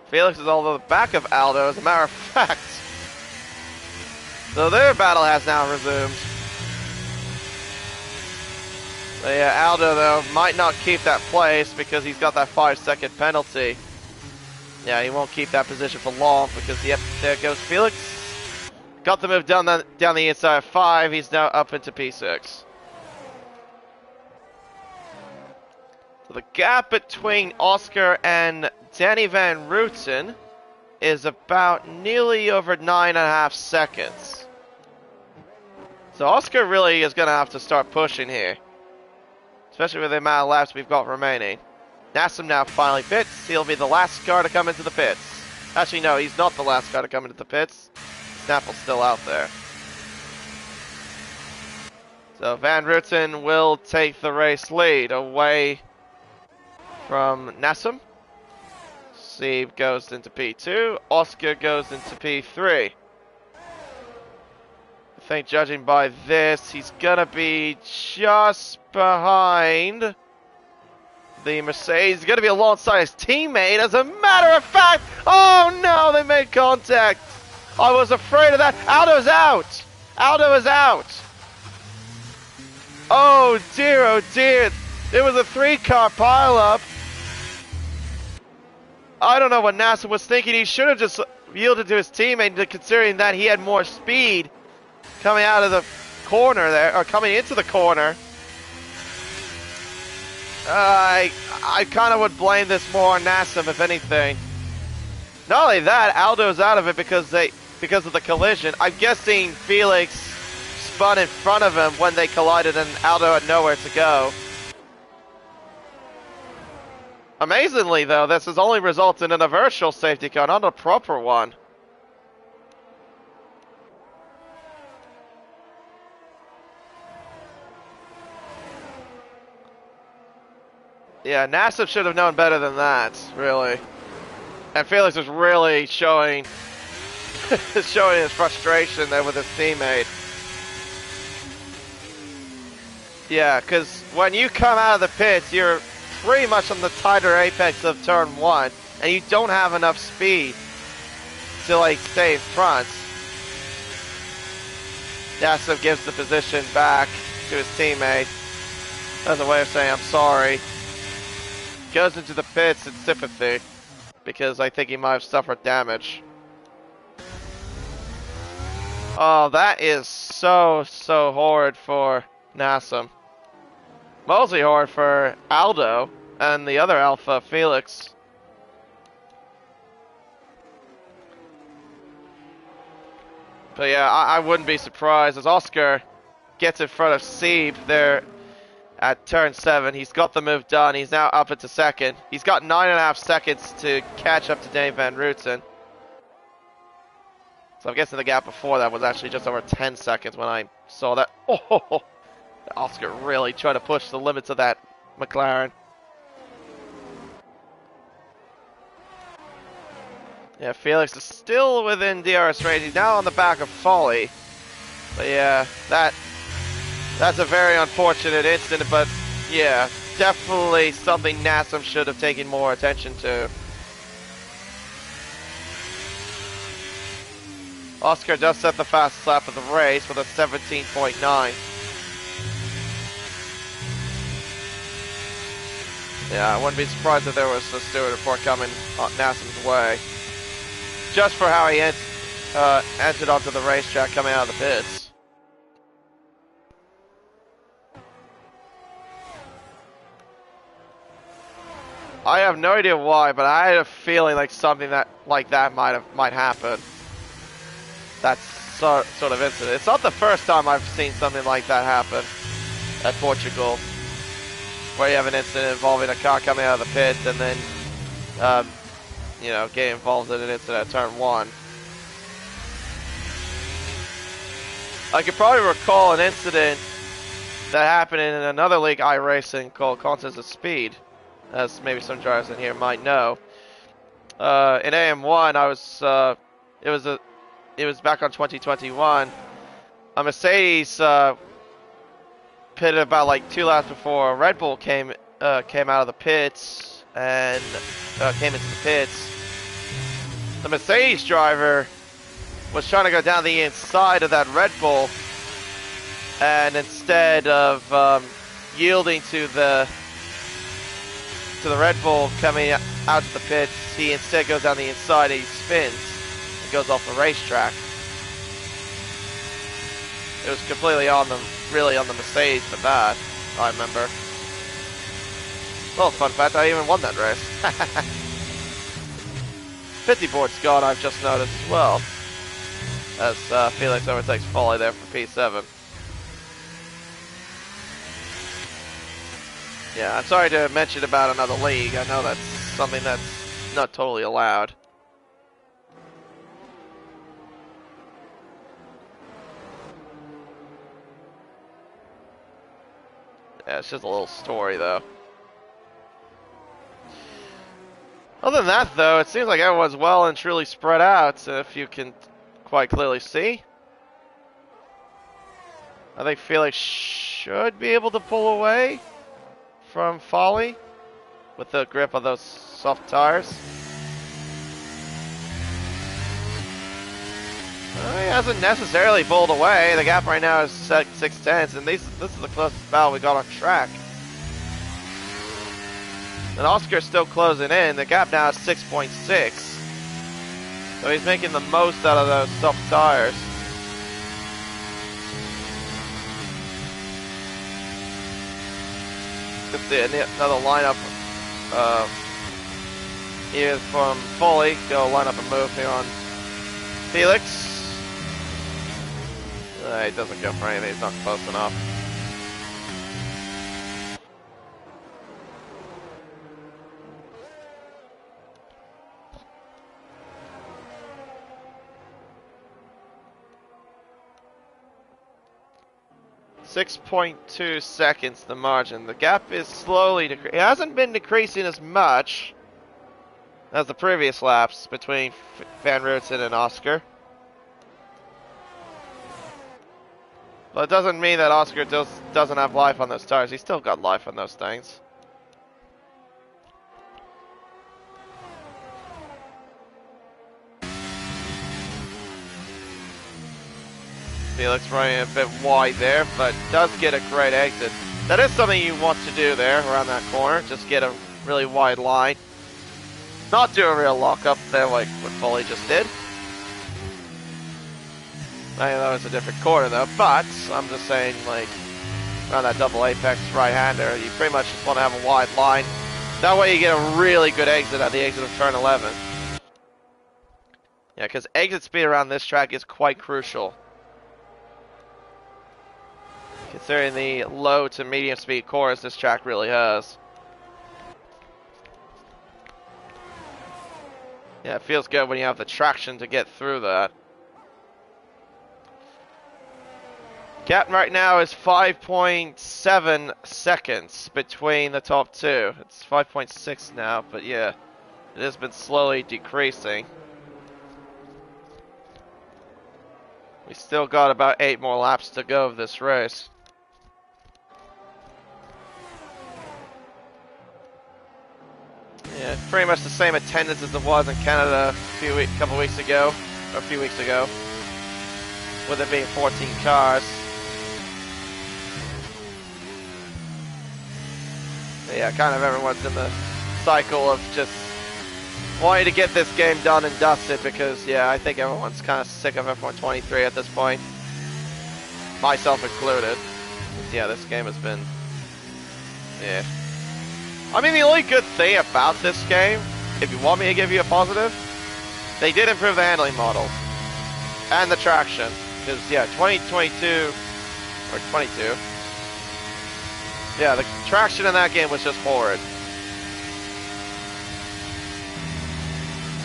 Felix is all the back of Aldo, as a matter of fact. So their battle has now resumed. So yeah, Aldo, though, might not keep that place because he's got that 5-second penalty. Yeah, he won't keep that position for long because, yep, there goes Felix. Got the move down the inside of 5. He's now up into P6. So the gap between Oscar and Danny Van Rooten is about nearly over 9.5 seconds. So Oscar really is going to have to start pushing here. Especially with the amount of laps we've got remaining. Nassim now finally pits. He'll be the last car to come into the pits. Actually, no, he's not the last car to come into the pits. Snapple's still out there. So Van Rooten will take the race lead away from Nassim. Sieb goes into P2. Oscar goes into P3. I think judging by this, he's gonna be just behind the Mercedes. He's gonna be alongside his teammate. As a matter of fact, oh no, they made contact. I was afraid of that. Aldo's out. Aldo is out. Oh dear, oh dear. It was a 3-car pileup. I don't know what Nassim was thinking. He should have just yielded to his teammate, considering that he had more speed coming out of the corner there, or coming into the corner. I kind of would blame this more on Nassim, if anything. Not only that, Aldo's out of it because of the collision. I'm guessing Felix spun in front of him when they collided and Aldo had nowhere to go. Amazingly, though, this has only resulted in a virtual safety car, not a proper one. Yeah, NASA should have known better than that, really. And Felix was really showing his frustration there with his teammate. Yeah, because when you come out of the pits, you're pretty much on the tighter apex of turn 1, and you don't have enough speed to like stay in front. NASA gives the position back to his teammate as a way of saying, I'm sorry. Goes into the pits in sympathy, because I think he might have suffered damage. Oh, that is so horrid for Nassam. Mostly horrid for Aldo and the other Alpha, Felix. But yeah, I wouldn't be surprised as Oscar gets in front of Sieb there at turn 7. He's got the move done. He's now up into second. He's got 9.5 seconds to catch up to Dave Van Rooten. So I'm guessing the gap before that was actually just over 10 seconds when I saw that. Oh, Oscar really trying to push the limits of that McLaren. Yeah, Felix is still within DRS range. He's now on the back of Folly. But yeah, that's a very unfortunate incident, but yeah, definitely something Nassam should have taken more attention to. Oscar does set the fastest lap of the race with a 17.9. Yeah, I wouldn't be surprised if there was a steward report coming on Nassam's way. Just for how he entered onto the racetrack coming out of the pits. I have no idea why, but I had a feeling like something like that might happen. That sort of incident. It's not the first time I've seen something like that happen at Portugal, where you have an incident involving a car coming out of the pit and then, you know, get involved in an incident at turn 1. I could probably recall an incident that happened in another league iRacing called Contests of Speed, as maybe some drivers in here might know. In AM1, it was back on 2021. A Mercedes pitted about like 2 laps before Red Bull came out of the pits and came into the pits. The Mercedes driver was trying to go down the inside of that Red Bull, and instead of yielding to the Red Bull coming out to the pits, he instead goes down the inside and he spins and goes off the racetrack. It was completely on the Mercedes for that, I remember. Well, fun fact, I even won that race. 50 board's gone, I've just noticed as well. As Felix overtakes Folly there for P7. Yeah, I'm sorry to mention about another league. I know that's something that's not totally allowed. Yeah, it's just a little story, though. Other than that, though, it seems like everyone's well and truly spread out, if you can quite clearly see. I think Felix should be able to pull away from Folly with the grip of those soft tires. He hasn't necessarily pulled away. The gap right now is 6/10, and this is the closest battle we got on track. And Oscar's still closing in. The gap now is 6.6. So he's making the most out of those soft tires. Let's see, another lineup. here from Foley. Go line up a move here on Felix. He doesn't go for anything. He's not close enough. .2 seconds the margin. The gap is slowly decreasing. It hasn't been decreasing as much as the previous laps between Van Rooten and Oscar. But it doesn't mean that Oscar doesn't have life on those tires. He's still got life on those things. Felix running a bit wide there, but does get a great exit. That is something you want to do there around that corner. Just get a really wide line. Not do a real lockup there like what Foley just did. I know that was a different corner though, but I'm just saying, like, around that double apex right-hander, you pretty much just want to have a wide line. That way you get a really good exit at the exit of turn 11. Yeah, because exit speed around this track is quite crucial. Considering the low to medium speed corners this track really has. Yeah, it feels good when you have the traction to get through that. Gap right now is 5.7 seconds between the top two. It's 5.6 now, but yeah, it has been slowly decreasing. We still got about 8 more laps to go of this race. Yeah, pretty much the same attendance as it was in Canada a couple weeks ago, or a few weeks ago, with it being 14 cars. But yeah, kind of everyone's in the cycle of just wanting to get this game done and dusted because, yeah, I think everyone's kind of sick of F1 23 at this point, myself included. Yeah, this game has been, yeah. I mean, the only good thing about this game, if you want me to give you a positive, they did improve the handling model and the traction. Because, yeah, 2022, or 22, yeah, the traction in that game was just horrid.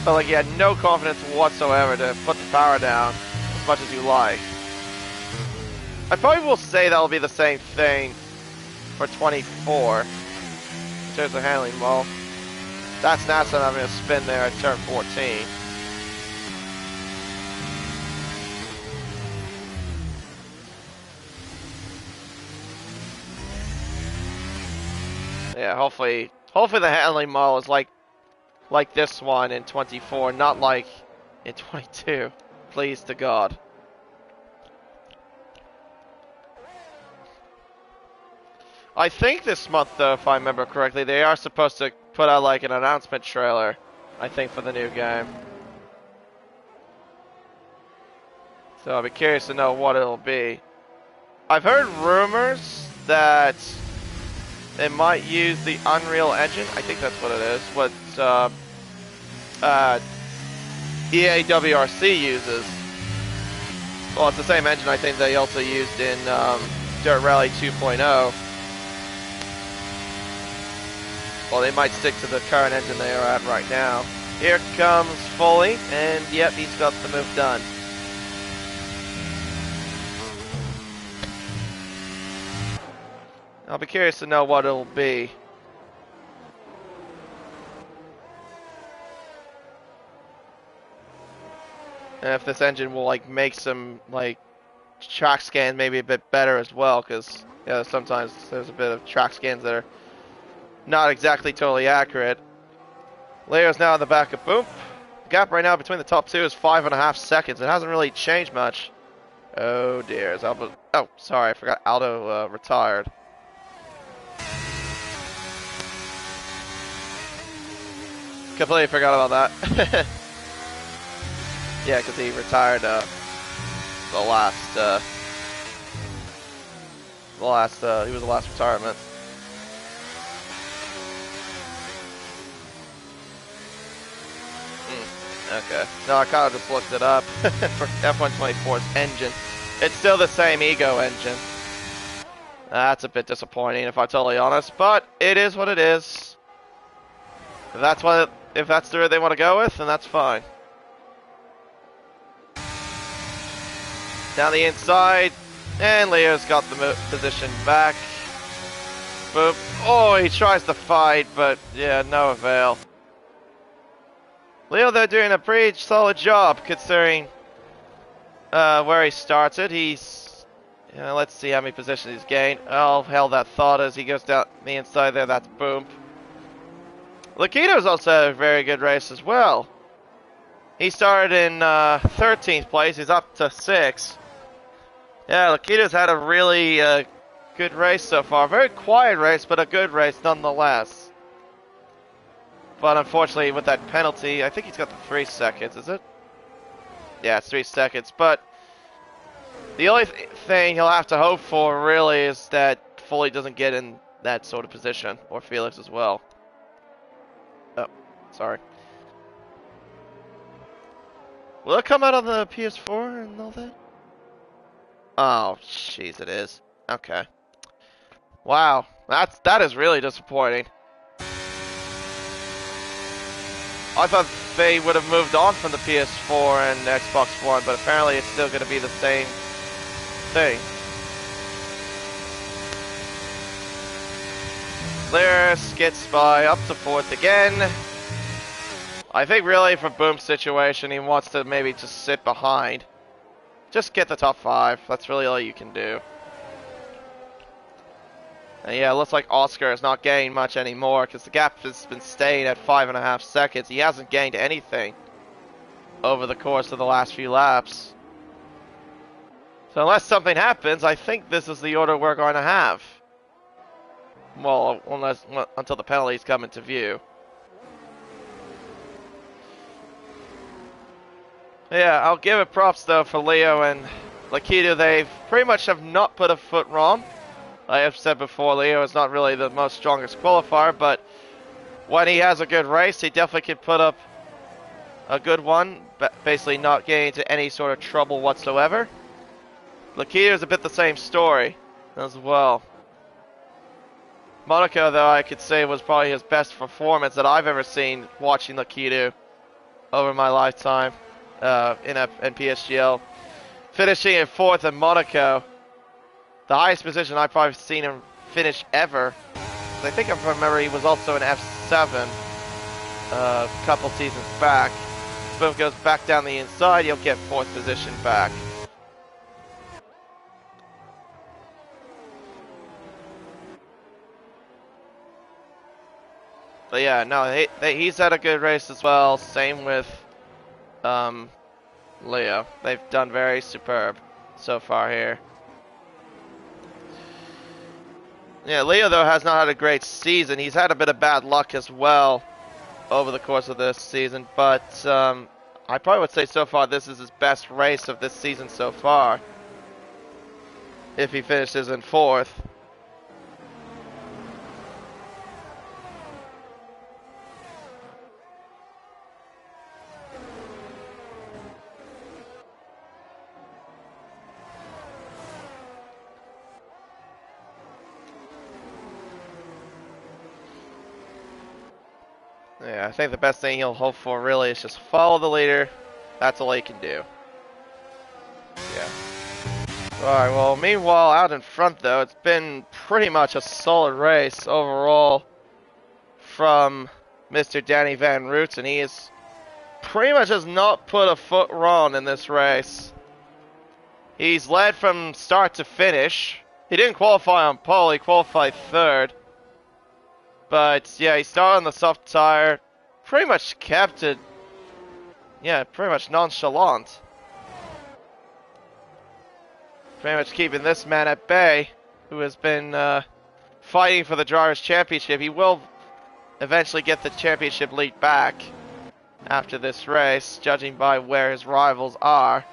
But, like, you had no confidence whatsoever to put the power down as much as you like. I probably will say that'll be the same thing for 24. There's a handling ball. That's NASA having a spin there at turn 14. Yeah, hopefully the handling model is like this one in 24, not like in 22. Please to God. I think this month, though, if I remember correctly, they are supposed to put out like an announcement trailer, I think, for the new game. So I'll be curious to know what it'll be. I've heard rumors that it might use the Unreal Engine. I think that's what it is. What EA WRC uses. Well, it's the same engine I think they also used in Dirt Rally 2.0. Well, they might stick to the current engine they are at right now. Here comes Foley, and yep, he's got the move done. I'll be curious to know what it'll be. And if this engine will like make some like track scan maybe a bit better as well, because yeah, sometimes there's a bit of track scans that are not exactly totally accurate. Leo's now in the back of Boom. The gap right now between the top two is 5.5 seconds. It hasn't really changed much. Oh dear, is Aldo? Oh, sorry, I forgot Aldo retired. Completely forgot about that. Yeah, because he retired he was the last retirement. Okay. No, I kind of just looked it up for F124's engine. It's still the same Ego engine. That's a bit disappointing, if I'm totally honest, but it is what it is. If that's the route they want to go with, then that's fine. Down the inside, and Leo's got the position back. Boop. Oh, he tries to fight, but yeah, no avail. Leo, they're doing a pretty solid job considering where he started. Let's see how many positions he's gained. Oh, hell, that thought as he goes down the inside there. That's boom. Lakito's also had a very good race as well. He started in 13th place. He's up to 6th. Yeah, Lakito's had a really good race so far. Very quiet race, but a good race nonetheless. But unfortunately, with that penalty, I think he's got the 3 seconds, is it? Yeah, it's 3 seconds. But the only thing he'll have to hope for, really, is that Foley doesn't get in that sort of position. Or Felix as well. Oh, sorry. Will it come out on the PS4 and all that? Oh, jeez, it is. Okay. Wow, that is really disappointing. I thought they would have moved on from the PS4 and Xbox One, but apparently it's still going to be the same thing. Lyris gets by up to 4th again. I think really for Boom's situation, he wants to maybe just sit behind. Just get the top 5. That's really all you can do. And yeah, it looks like Oscar is not gaining much anymore because the gap has been staying at 5.5 seconds. He hasn't gained anything over the course of the last few laps. So unless something happens, I think this is the order we're going to have. Well, until the penalties come into view. Yeah, I'll give it props though for Leo and Lakito. They've pretty much have not put a foot wrong. I have said before, Leo is not really the most strongest qualifier, but when he has a good race, he definitely can put up a good one, basically not getting into any sort of trouble whatsoever. Lakito is a bit the same story as well. Monaco, though, I could say was probably his best performance that I've ever seen watching Lakito over my lifetime in PSGL. Finishing in 4th in Monaco. The highest position I've probably seen him finish ever. I think if I remember, he was also in F7 a couple seasons back. Boom goes back down the inside, he'll get 4th position back. But yeah, no, he's had a good race as well. Same with Leo. They've done very superb so far here. Yeah, Leo, though, has not had a great season. He's had a bit of bad luck as well over the course of this season. But I probably would say so far this is his best race of this season so far. If he finishes in 4th. Yeah, I think the best thing he'll hope for really is just follow the leader. That's all he can do. Yeah. Alright, well, meanwhile, out in front, though, it's been pretty much a solid race overall from Mr. Danny Van Rooten. He is pretty much has not put a foot wrong in this race. He's led from start to finish. He didn't qualify on pole, he qualified 3rd. But yeah, he started on the soft tire, pretty much kept it, yeah, pretty much nonchalant. Pretty much keeping this man at bay, who has been fighting for the Drivers' Championship. He will eventually get the championship lead back after this race, judging by where his rivals are.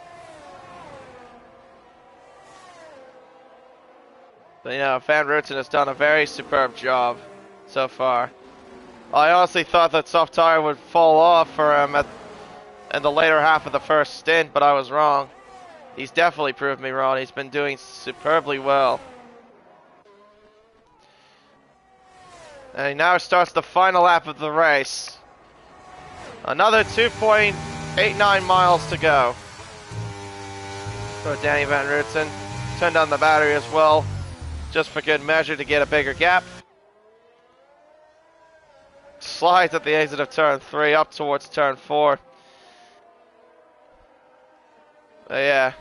But you know, Van Rooten has done a very superb job so far. I honestly thought that soft tire would fall off for him in the later half of the first stint, but I was wrong. He's definitely proved me wrong. He's been doing superbly well. And he now starts the final lap of the race. Another 2.89 miles to go for Danny Van Rutsen. Turned on the battery as well, just for good measure to get a bigger gap. Slides at the exit of turn 3 up towards turn 4. Yeah.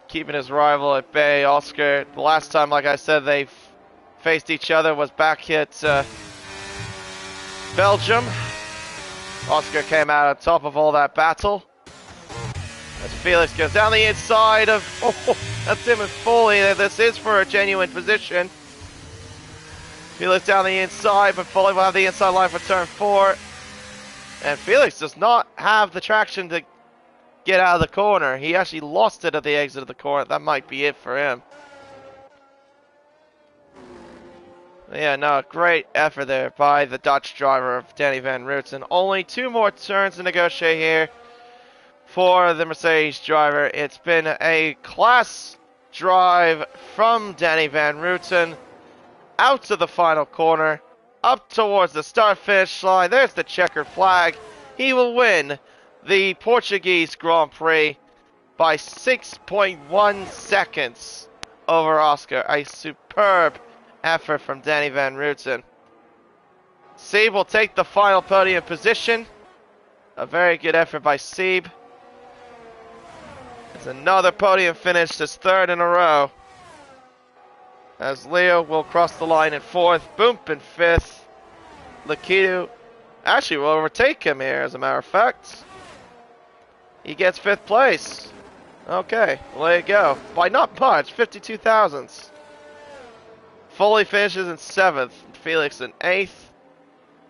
Keeping his rival at bay, Oscar. The last time, like I said, they faced each other was back at Belgium. Oscar came out on top of all that battle. As Felix goes down the inside of... Oh, that's him and Foley. This is for a genuine position. Felix down the inside, but Foley will have the inside line for turn 4. And Felix does not have the traction to get out of the corner. He actually lost it at the exit of the corner. That might be it for him. Yeah, no, great effort there by the Dutch driver of Danny Van Rutsen. Only 2 more turns to negotiate here for the Mercedes driver. It's been a class drive from Danny Van Rutsen out to the final corner, up towards the start-finish line. There's the checkered flag. He will win the Portuguese Grand Prix by 6.1 seconds over Oscar. A superb effort from Danny Van Rutsen. Sieb will take the final podium position. A very good effort by Sieb. It's another podium finish, his 3rd in a row. As Leo will cross the line in 4th, Boomp in 5th. Lakitu actually will overtake him here, as a matter of fact. He gets 5th place. Okay, well, there you go. By not much, 52 thousandths. Foley finishes in 7th, Felix in 8th,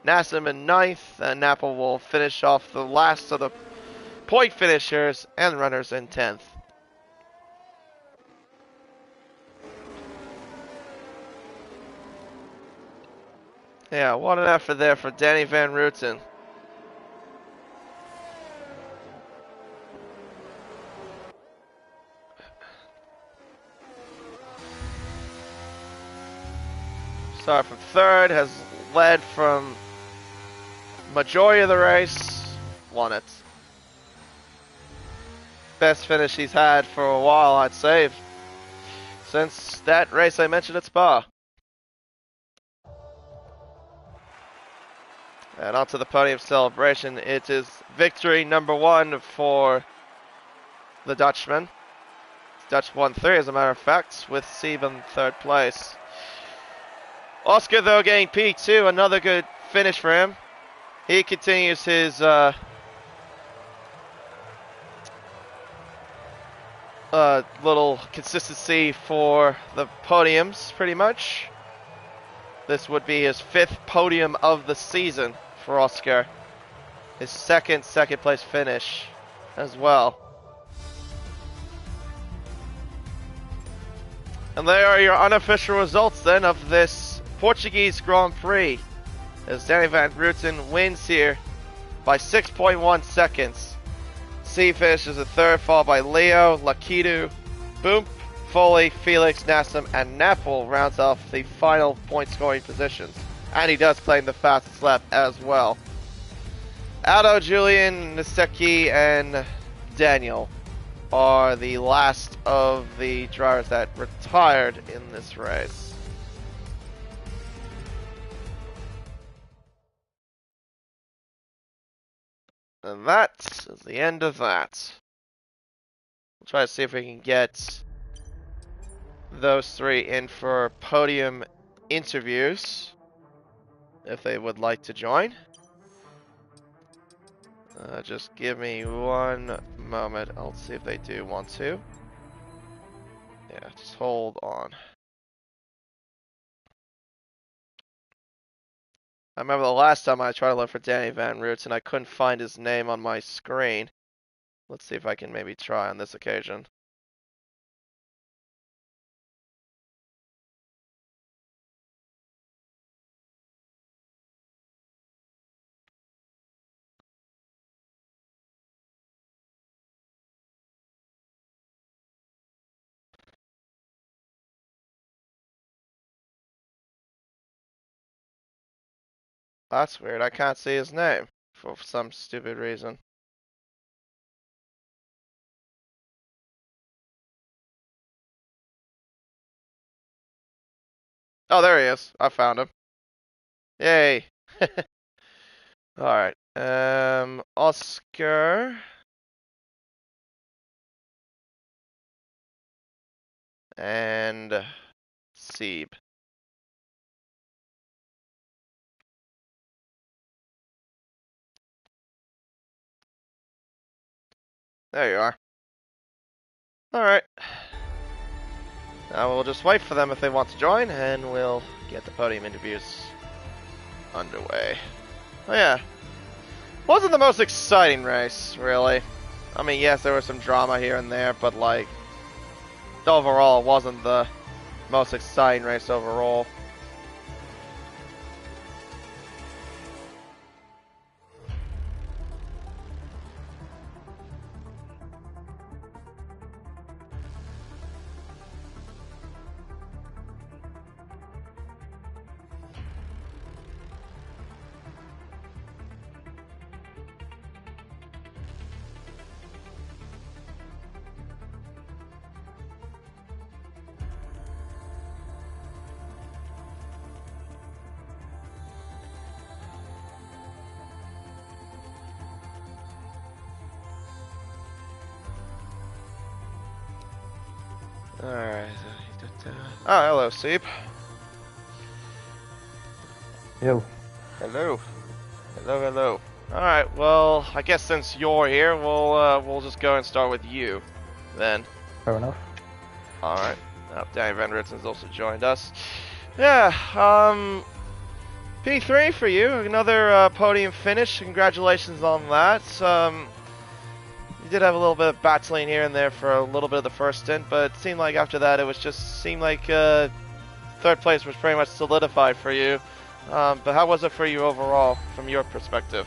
Nassim in 9th, and Napple will finish off the last of the point finishers and runners in 10th. Yeah, what an effort there for Danny Van Rutsen. Started from 3rd, has led from majority of the race, won it. Best finish he's had for a while, I'd say, since that race I mentioned at Spa. And onto the podium celebration. It is victory number 1 for the Dutchman. Dutch won 3, as a matter of fact, with Sieb in 3rd place. Oscar, though, getting P2, another good finish for him. He continues his little consistency for the podiums, pretty much. This would be his 5th podium of the season for Oscar. His second place finish as well. And there are your unofficial results then of this Portuguese Grand Prix, as Danny Van Rutsen wins here by 6.1 seconds. C finishes in 3rd, followed by Leo, Lakitu, Boomp, Foley, Felix, Nassim, and Napple rounds off the final point scoring positions. And he does claim the fastest lap as well. Aldo, Julian, Niseki, and Daniel are the last of the drivers that retired in this race. And that is the end of that. We'll try to see if we can get those 3 in for podium interviews, if they would like to join. Just give me 1 moment. I'll see if they do want to. Yeah, just hold on. I remember the last time I tried to look for Danny Van Rutsen, I couldn't find his name on my screen. Let's see if I can maybe try on this occasion. That's weird. I can't see his name for some stupid reason. Oh, there he is. I found him. Yay. Alright. Oscar. And Seeb. There you are. Alright. Now we'll just wait for them if they want to join, and we'll get the podium interviews underway. Oh yeah. Wasn't the most exciting race, really. I mean, yes, there was some drama here and there, but like, overall, it wasn't the most exciting race overall. Alright. Oh, hello, Seeb. Yo. Hello. Hello. Alright, well, I guess since you're here, we'll just go and start with you, then. Fair enough. Alright. Danny Van Ritsen's also joined us. Yeah, P3 for you, another podium finish. Congratulations on that. You did have a little bit of battling here and there for a little bit of the first stint, but it seemed like after that it seemed like third place was pretty much solidified for you. But how was it for you overall, from your perspective?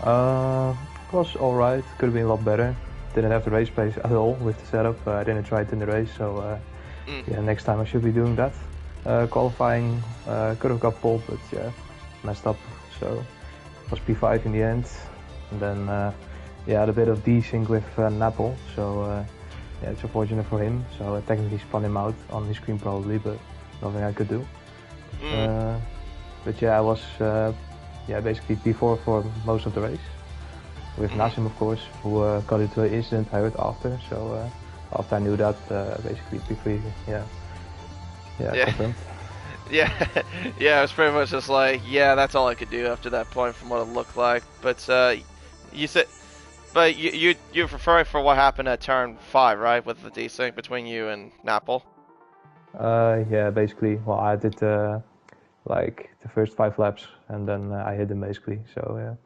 It was alright. Could have been a lot better. Didn't have the race pace at all with the setup. I didn't try it in the race, so yeah, next time I should be doing that. Qualifying could have got pole, but yeah, messed up. So it was P5 in the end, and then yeah, had a bit of desync with Napple. So yeah, it's unfortunate for him. So I technically spun him out on his screen probably, but nothing I could do. But yeah, I was yeah, basically P4 for most of the race. With Nassim, of course, who got into an incident I heard after. So after I knew that, basically P3, yeah, confirmed. Yeah, yeah, it was pretty much just like, yeah, that's all I could do after that point from what it looked like. But you said, but you're referring for what happened at turn 5, right, with the desync between you and Napple? Yeah, basically, well, I did like the first 5 laps, and then I hit him basically. So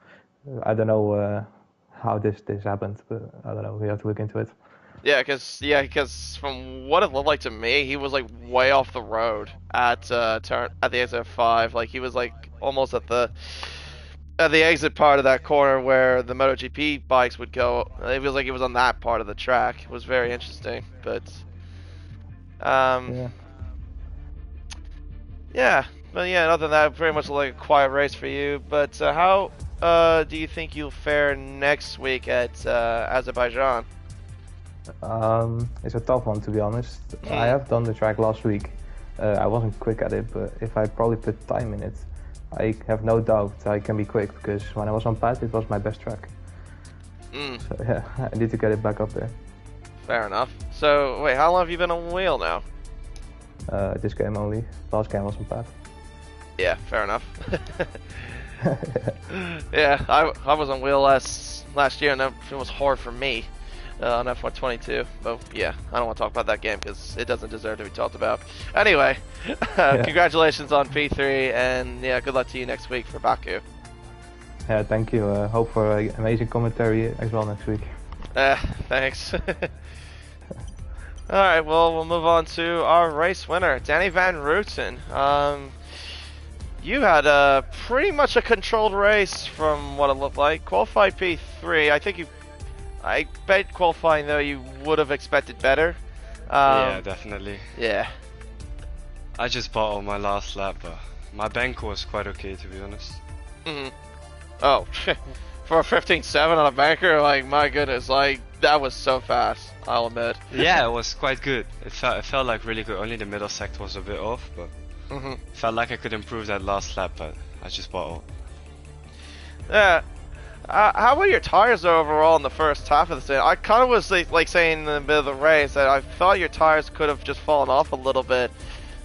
I don't know how this happened, but I don't know. We have to look into it. Yeah, because from what it looked like to me, he was like way off the road at the exit 5. Like he was like almost at the exit part of that corner where the MotoGP bikes would go. It feels like he was on that part of the track. It was very interesting, but yeah. But yeah, other than that, pretty much like a quiet race for you. But how do you think you'll fare next week at Azerbaijan? It's a tough one, to be honest. I have done the track last week. I wasn't quick at it, but if I probably put time in it, I have no doubt I can be quick, because when I was on pad, it was my best track. So yeah, I need to get it back up there. Fair enough. So wait, how long have you been on wheel now? This game only. Last game was on pad. Yeah, fair enough. Yeah, I was on wheel last year, and it was hard for me on F122. But yeah, I don't want to talk about that game because it doesn't deserve to be talked about. Anyway, congratulations on P3, and yeah, good luck to you next week for Baku. Yeah, thank you. Hope for amazing commentary as well next week. Thanks. Alright, well, we'll move on to our race winner, Danny Van Rooten. You had pretty much a controlled race from what it looked like. Qualified P3. I bet qualifying though you would have expected better. Yeah, definitely. Yeah. I just bought on my last lap, but My bank was quite okay, to be honest. Mm-hmm. Oh, for a 15-7 on a banker, like, my goodness, like, that was so fast, I'll admit. Yeah, it was quite good. It felt like really good. Only the middle sector was a bit off, but felt like I could improve that last lap, but I just bottled. Yeah. How were your tires overall in the first half of the season? I kind of was like saying in the middle of the race that I thought your tires could have just fallen off a little bit,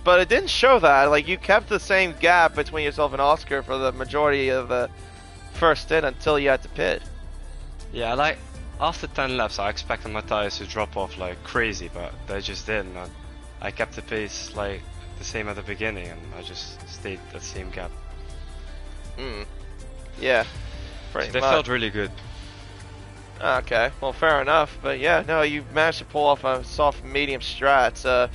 but it didn't show that. Like, you kept the same gap between yourself and Oscar for the majority of the first stint until you had to pit. Yeah, like after 10 laps, I expected my tires to drop off like crazy, but they just didn't. I kept the pace like the same at the beginning, and I just stayed at the same gap. Yeah, pretty So they much. felt really good. Okay, well, fair enough. But yeah, no, you managed to pull off a soft medium strat.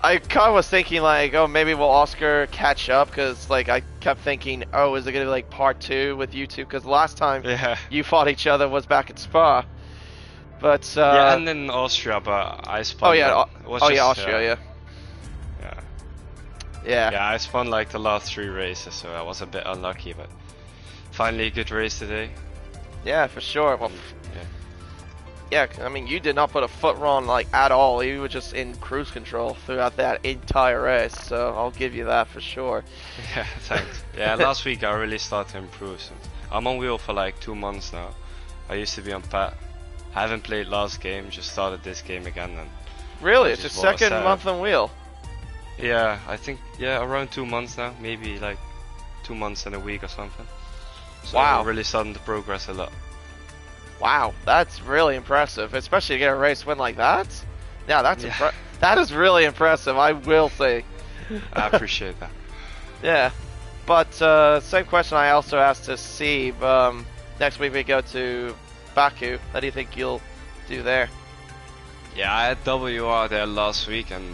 I kind of was thinking like, oh, maybe will Oscar catch up? Because like I kept thinking, oh, is it gonna be like part 2 with you two? Because last time you fought each other was back at Spa. But yeah, and in Austria, but I spun. Oh yeah, Austria, yeah. Yeah, I spun like the last 3 races, so I was a bit unlucky, but finally a good race today. Yeah, for sure. Well, yeah. Yeah, I mean, you did not put a foot wrong, like, at all. You were just in cruise control throughout that entire race, so I'll give you that for sure. Yeah, thanks. Yeah, last week I really started to improve. So I'm on wheel for like 2 months now. I used to be on pad. I haven't played last game, just started this game again. And really? It's your second month on wheel? Yeah, I think, around 2 months now. Maybe like 2 months and a week or something. So wow. I'm really starting to progress a lot. Wow, that's really impressive, especially to get a race win like that. Yeah, that is really impressive, I will say. I appreciate that. Yeah, but same question I also asked to Steve. Next week we go to Baku. How do you think you'll do there? Yeah, I had WR there last week and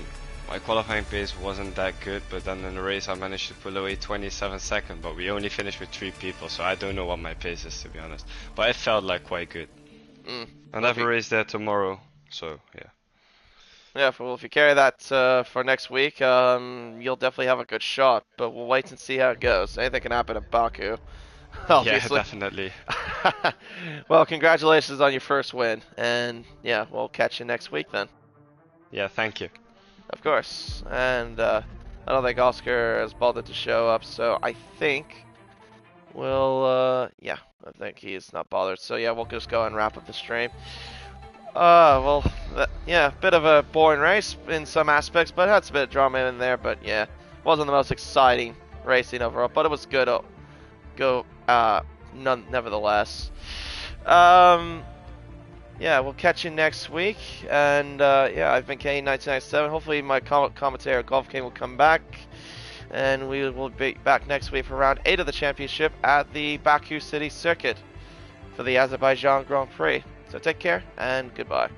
my qualifying pace wasn't that good, but then in the race I managed to pull away 27 seconds, but we only finished with 3 people, so I don't know what my pace is, to be honest. But it felt like quite good. And I have a race there tomorrow, so yeah. Yeah, well, if you carry that for next week, you'll definitely have a good shot, but we'll wait and see how it goes. Anything can happen at Baku, obviously. Yeah, definitely. Well, congratulations on your first win, and yeah, we'll catch you next week then. Yeah, thank you. Of course, and I don't think Oscar has bothered to show up, so I think we'll, yeah, I think he's not bothered. So yeah, we'll just go and wrap up the stream. Well, yeah, bit of a boring race in some aspects, but had a bit of drama in there. But yeah, wasn't the most exciting racing overall, but it was good. Nevertheless. Yeah, we'll catch you next week, and yeah, I've been K1997. Hopefully my commentator Golf King will come back, and we will be back next week for round 8 of the championship at the Baku City Circuit for the Azerbaijan Grand Prix. So take care, and goodbye.